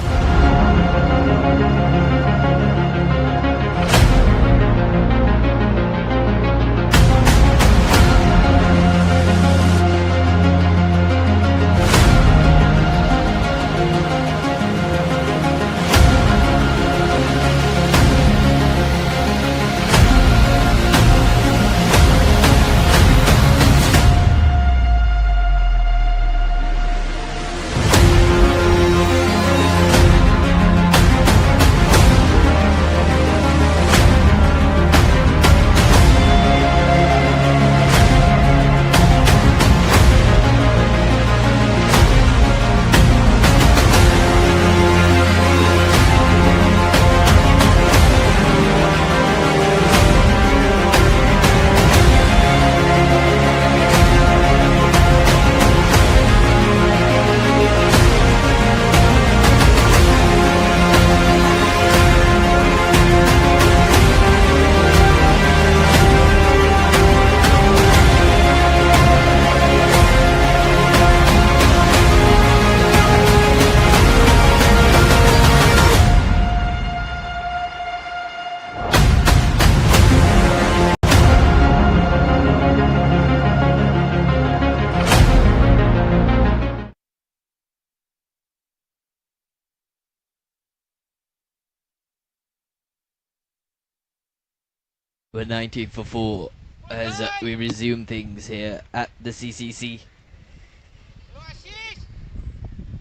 We're 19 for 4 as we resume things here at the CCC.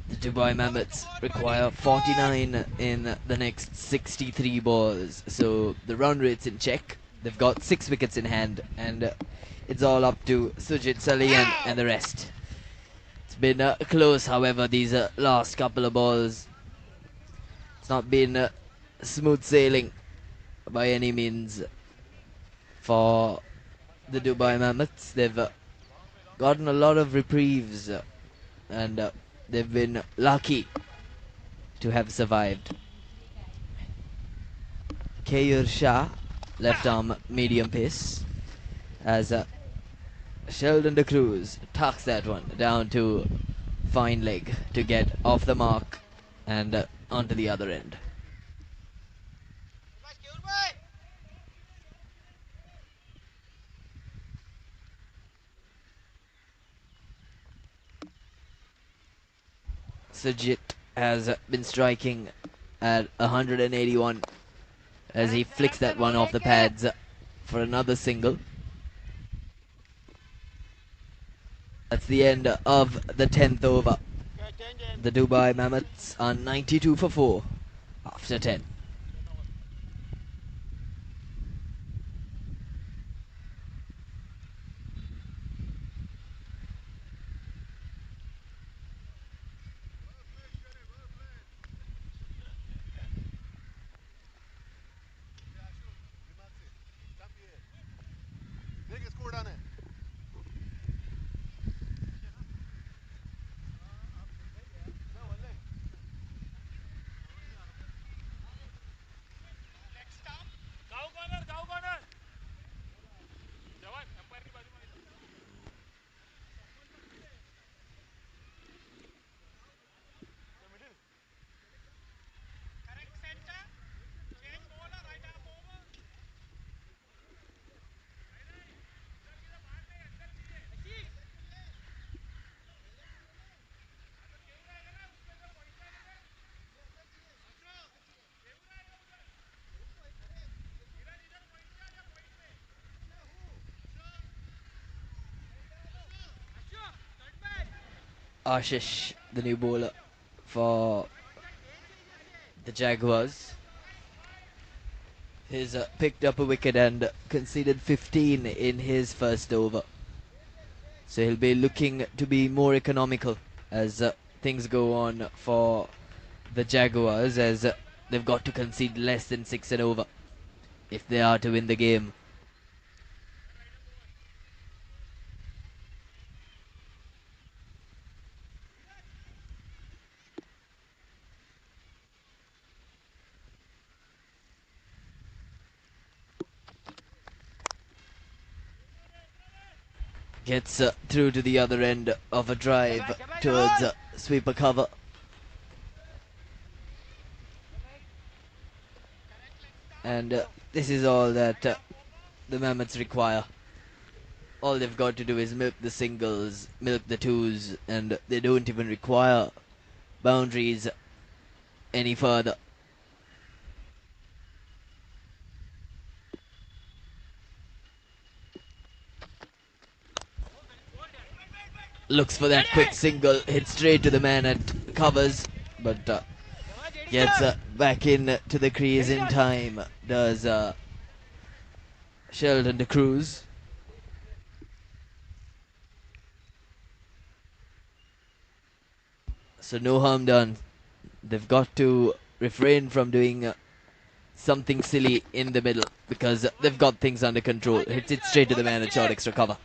The Dubai Mammoths require 49 in the next 63 balls, so the run rate's in check. They've got 6 wickets in hand, and it's all up to Sujit Salian and the rest. It's been close, however, these last couple of balls. It's not been smooth sailing by any means for the Dubai Mammoths. They've gotten a lot of reprieves and they've been lucky to have survived. Kayur Shah, left arm medium pace, as Sheldon De Cruz tucks that one down to fine leg to get off the mark and onto the other end. Sujit has been striking at 181 as he flicks that one off the pads for another single. That's the end of the 10th over. The Dubai Mammoths are 92 for 4 after 10. जाओ corner, जाओ corner. जवान umpire की बाजू में इधर. Correct center. Change bowler, right arm over. इधर की तो बाहर नहीं, अंदर भी है. आशीष. तो क्यों रहेगा ना उसमें जो पॉइंट है ना. क्यों रहेगा उधर. इधर इधर पॉइंट पे आ जा, पॉइंट पे. अशो, third bat. Ashish, the new bowler for the Jaguars. He's picked up a wicket and conceded 15 in his first over. So he'll be looking to be more economical as things go on for the Jaguars, as they've got to concede less than 6 and over if they are to win the game. Gets through to the other end of a drive towards sweeper cover. And this is all that the Mammoths require. All they've got to do is milk the singles, milk the twos, and they don't even require boundaries any further. Looks for that quick single, hits straight to the man at covers, but gets back in to the crease in time. Does Sheldon de Cruz. So no harm done. They've got to refrain from doing something silly in the middle because they've got things under control. Hits it straight to the man at short extra cover.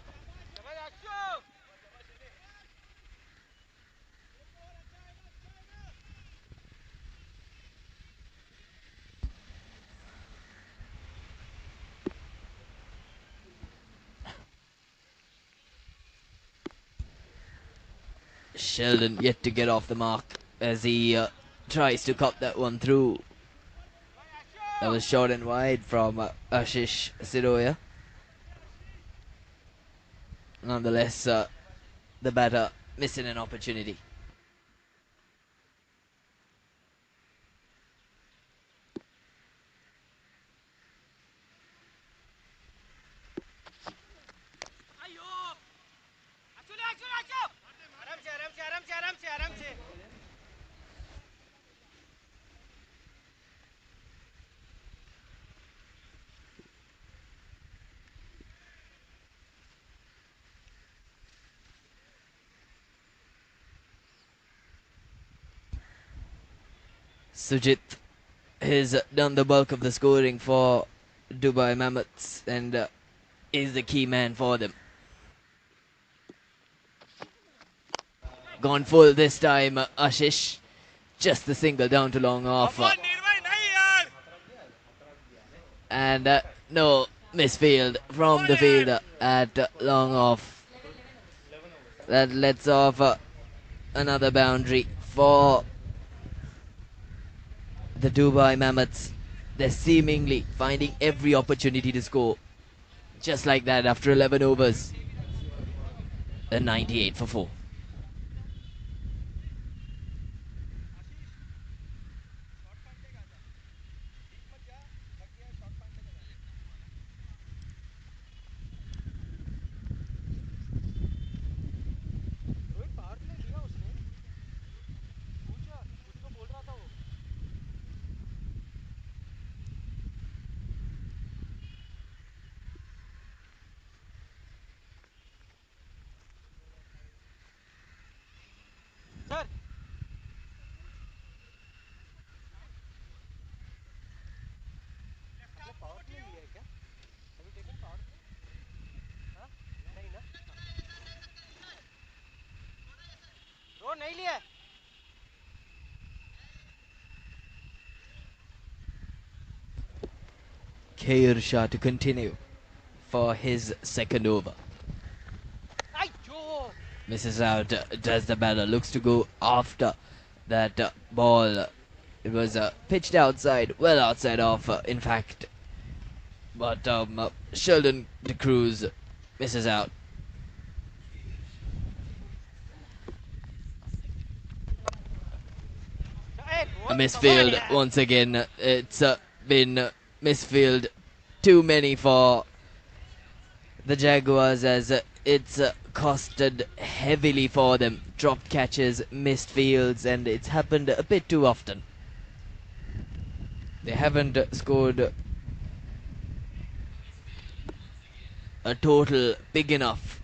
Sheldon yet to get off the mark as he tries to cut that one through. That was short and wide from Ashish Siroya. Nonetheless, the batter missing an opportunity. Sujit has done the bulk of the scoring for Dubai Mammoths and is the key man for them. Gone full this time, Ashish. Just the single down to long off. And no misfield from the fielder at long off. That lets off another boundary for the Dubai Mammoths. They're seemingly finding every opportunity to score. Just like that after 11 overs. A 98 for 4. Khair Shah to continue for his second over. Misses out, does the batter, looks to go after that ball. It was pitched outside, well outside off, in fact. But Sheldon de Cruz misses out. A misfield once again. It's been misfield too many for the Jaguars as it's costed heavily for them. Dropped catches, missed fields, and it's happened a bit too often. They haven't scored a total big enough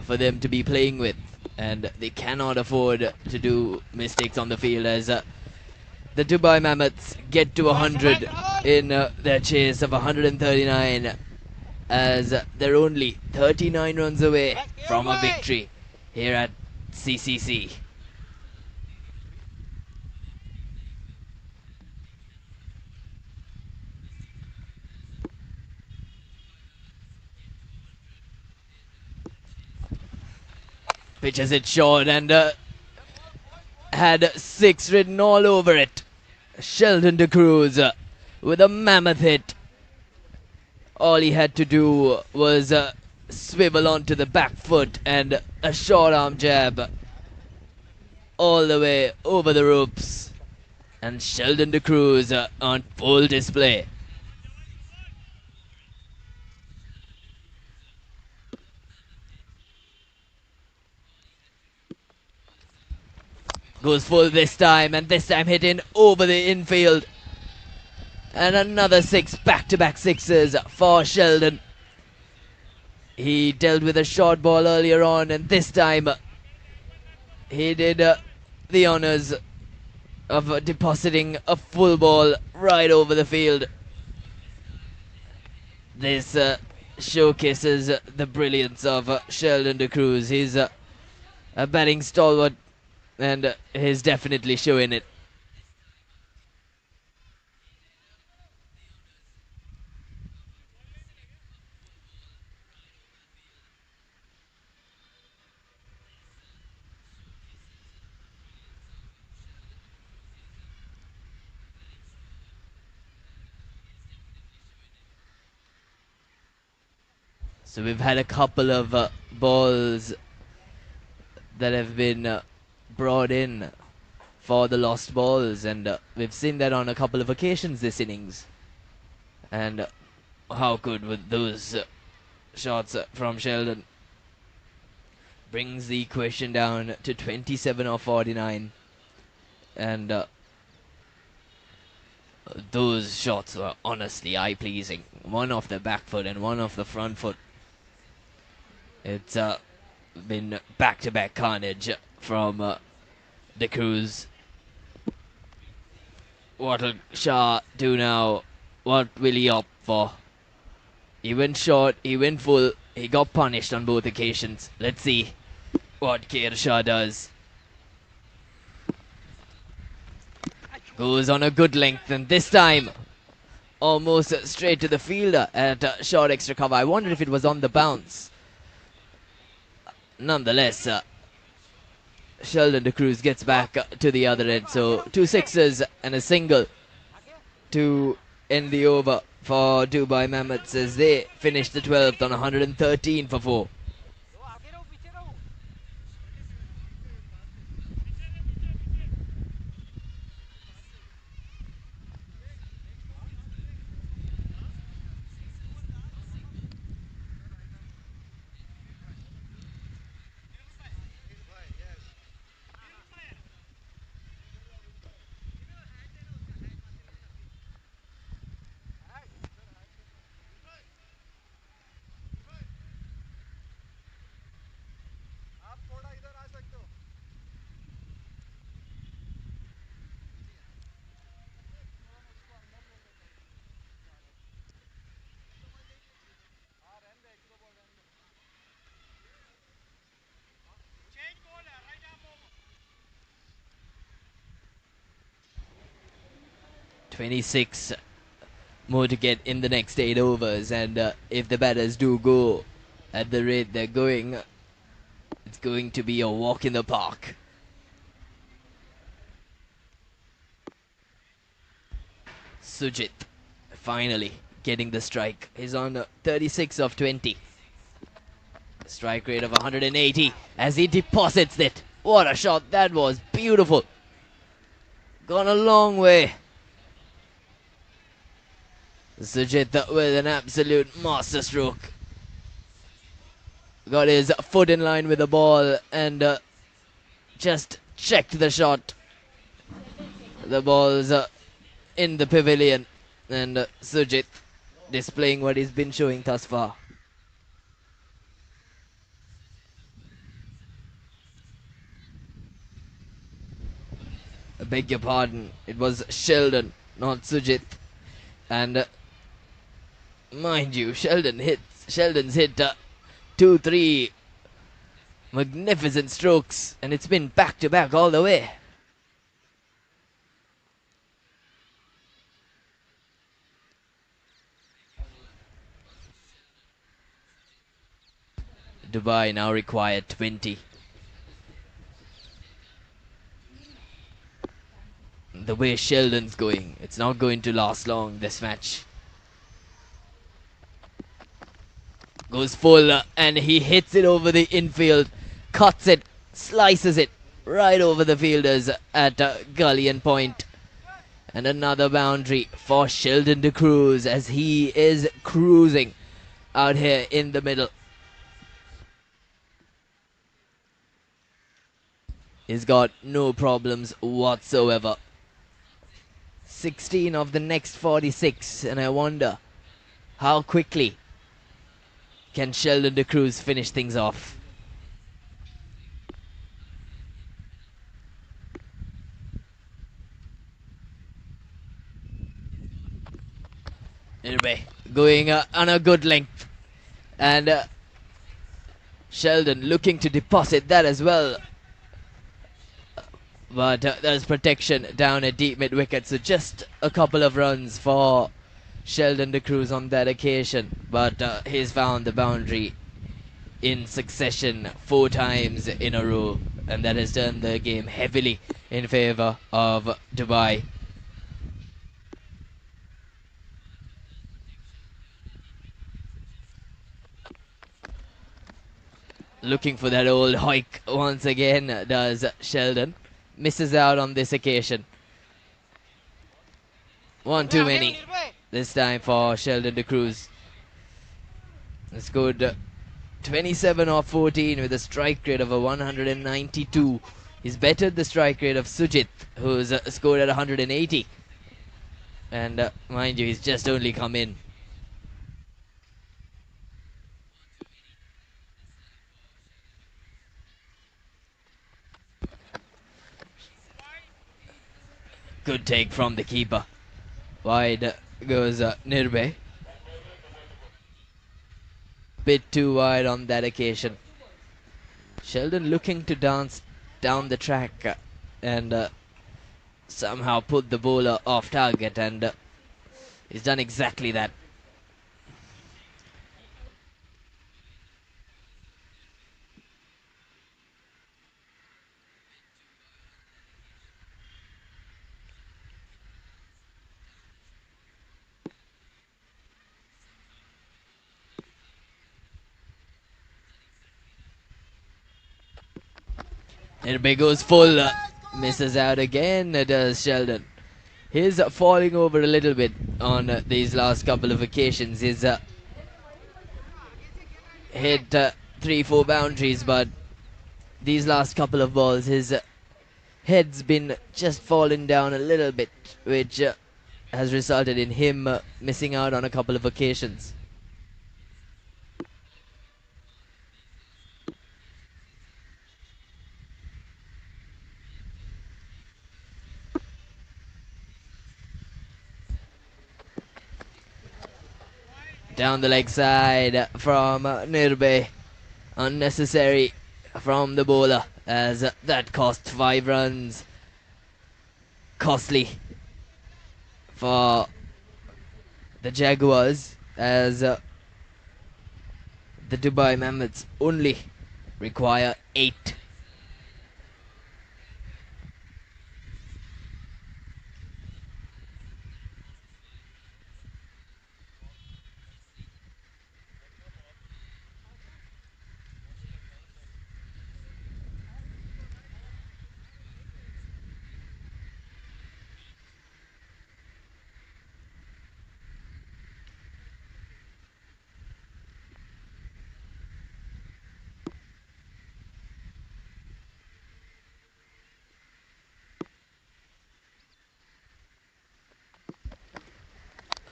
for them to be playing with, and they cannot afford to do mistakes on the field as the Dubai Mammoths get to 100 in their chase of 139, as they're only 39 runs away from a victory here at CCC. Pitches it short and had 6 written all over it. Sheldon De Cruz with a mammoth hit. All he had to do was swivel onto the back foot and a short arm jab all the way over the ropes. And Sheldon De Cruz on full display. Goes full this time, and this time hitting over the infield. And another 6 back-to-back sixes for Sheldon. He dealt with a short ball earlier on, and this time he did the honors of depositing a full ball right over the field. This showcases the brilliance of Sheldon De Cruz. He's a batting stalwart, and he's definitely showing it. So we've had a couple of balls that have been brought in for the lost balls, and we've seen that on a couple of occasions this innings. And how good were those shots from Sheldon? Brings the equation down to 27 or 49, and those shots were honestly eye-pleasing. One off the back foot and one off the front foot. It's been back-to-back carnage from De Cruz. What'll Shah do now? What will he opt for? He went short, he went full, he got punished on both occasions. Let's see what Kher Shah does. Goes on a good length, and this time almost straight to the fielder at short extra cover. I wondered if it was on the bounce. Nonetheless, Sheldon De Cruz gets back to the other end. So 2 sixes and a single to end the over for Dubai Mammoths as they finish the 12th on 113 for 4. 26 more to get in the next 8 overs, and if the batters do go at the rate they're going, it's going to be a walk in the park. Sujit finally getting the strike. He's on 36 of 20. Strike rate of 180 as he deposits it. What a shot that was. Beautiful. Gone a long way. Sujit with an absolute masterstroke. Got his foot in line with the ball and just checked the shot. The ball's in the pavilion, and Sujit displaying what he's been showing thus far. beg your pardon, it was Sheldon, not Sujit. And mind you, Sheldon's hit 2-3 magnificent strokes, and it's been back to back all the way. Dubai now require 20. The way Sheldon's going, it's not going to last long, this match. Goes full and he hits it over the infield, cuts it, slices it right over the fielders at gully and point. And another boundary for Sheldon de Cruz as he is cruising out here in the middle. He's got no problems whatsoever. 16 of the next 46, and I wonder how quickly can Sheldon de Cruz finish things off. Anyway, going on a good length, and Sheldon looking to deposit that as well. But there's protection down at deep mid wicket, so just a couple of runs for Sheldon de Cruz on that occasion. But he's found the boundary in succession 4 times in a row, and that has turned the game heavily in favour of Dubai. Looking for that old hike once again does Sheldon. Misses out on this occasion. One too many this time for Sheldon de Cruz. It's good. 27 off 14 with a strike rate of a 192. He's bettered the strike rate of Sujit, who's scored at 180. And mind you, he's just only come in. Good take from the keeper. Wide goes Nirbe. Bit too wide on that occasion. Sheldon looking to dance down the track and somehow put the bowler off target, and he's done exactly that. Nirbe goes full, misses out again, does Sheldon. He's falling over a little bit on these last couple of occasions. He's hit 3-4 boundaries, but these last couple of balls, his head's been just falling down a little bit, which has resulted in him missing out on a couple of occasions. Down the leg side from Nirbe. Unnecessary from the bowler, as that cost 5 runs. Costly for the Jaguars, as the Dubai Mammoths only require 8.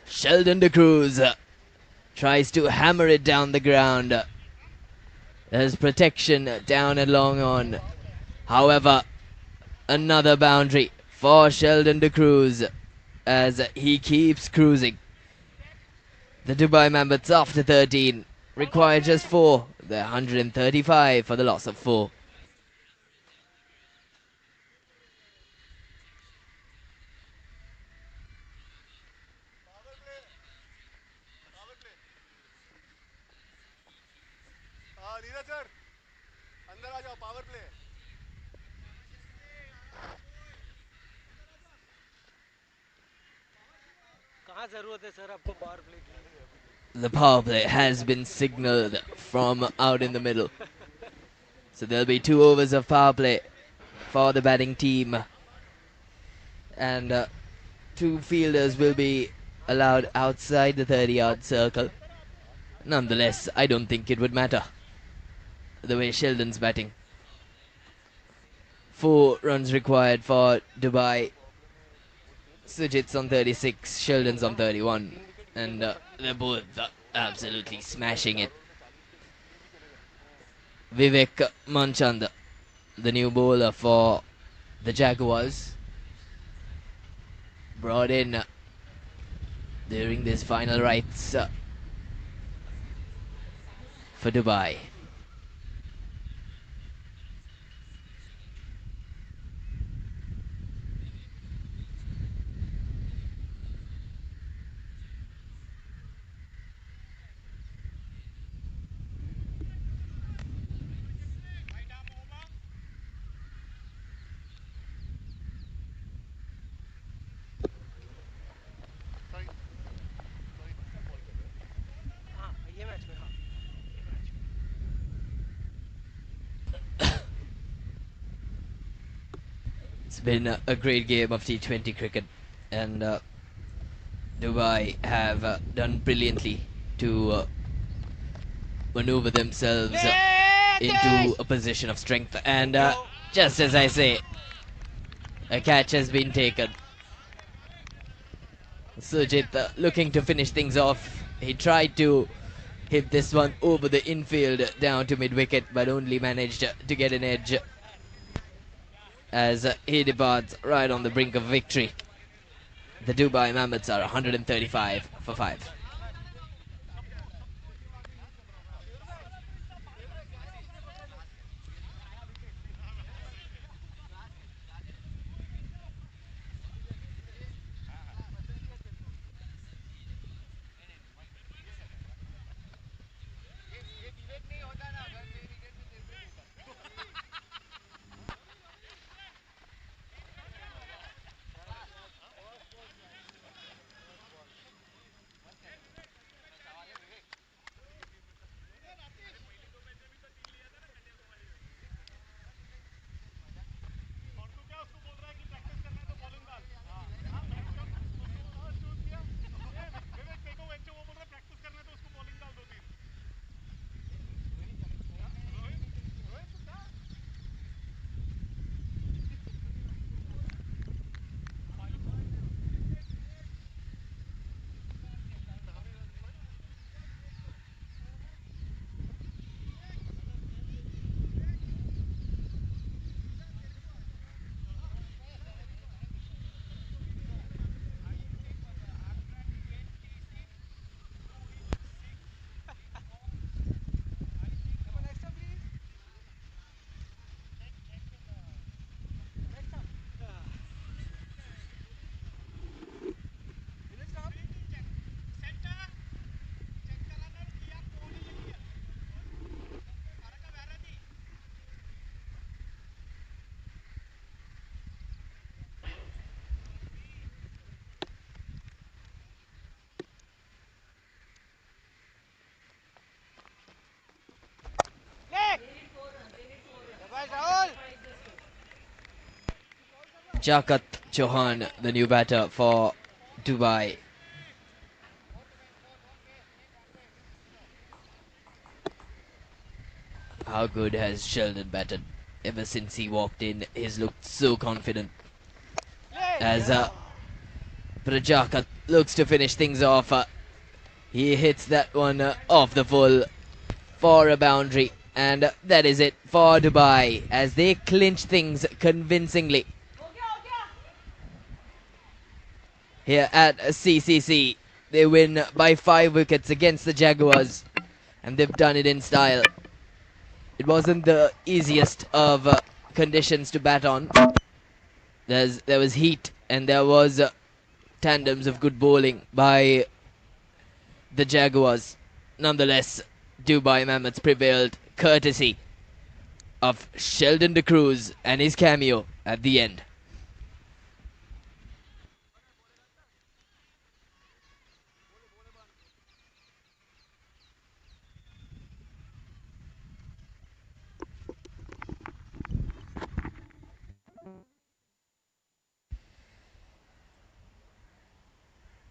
Sheldon de Cruz tries to hammer it down the ground. There's protection down and long on. However, another boundary for Sheldon de Cruz as he keeps cruising. The Dubai Mammoths after 13 require just 4. They're 135 for the loss of 4. Power play. Power play. Neeraj sir अंदर आ जाओ power play कहाँ जरूरत है sir आपको power play की? The power play has been signaled from out in the middle. So there'll be 2 overs of power play for the batting team. And 2 fielders will be allowed outside the 30-yard circle. Nonetheless, I don't think it would matter the way Sheldon's batting. 4 runs required for Dubai. Sujit's on 36, Sheldon's on 31. And they're both absolutely smashing it. Vivek Manchand, the new bowler for the Jaguars, brought in during this final rites for Dubai. हाँ ये match में हाँ It's been a great game of T20 cricket, and Dubai have done brilliantly to maneuver themselves into a position of strength. And just as I say, a catch has been taken. Sujit looking to finish things off. He tried to hit this one over the infield down to mid-wicket, but only managed to get an edge as he departs right on the brink of victory. The Dubai Mammoths are 135 for 5. Jakat Chauhan, the new batter for Dubai. How good has Sheldon batted? Ever since he walked in, he's looked so confident. As Prajakat looks to finish things off, he hits that one off the full for a boundary. And that is it for Dubai as they clinch things convincingly. here at CCC. They win by 5 wickets against the Jaguars, and they've done it in style. It wasn't the easiest of conditions to bat on. There was heat, and there was tandems of good bowling by the Jaguars. Nonetheless, Dubai Mammoths prevailed, courtesy of Sheldon De Cruz and his cameo at the end.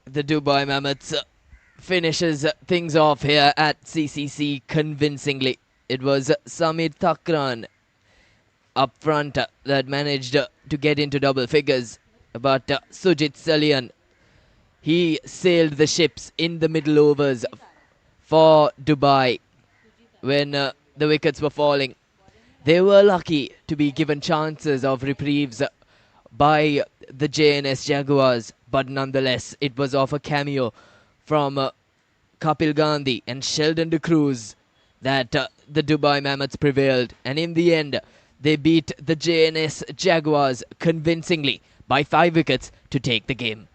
The Dubai Mammoths finishes things off here at CCC convincingly. It was Samir Thakran up front that managed to get into double figures, but Sujit Salian, he sailed the ships in the middle overs for Dubai when the wickets were falling. They were lucky to be given chances of reprieves by the JNS Jaguars, but nonetheless it was off a cameo from Kapil Gandhi and Sheldon De Cruz that the Dubai Mammoths prevailed, and in the end they beat the JNS Jaguars convincingly by 5 wickets to take the game.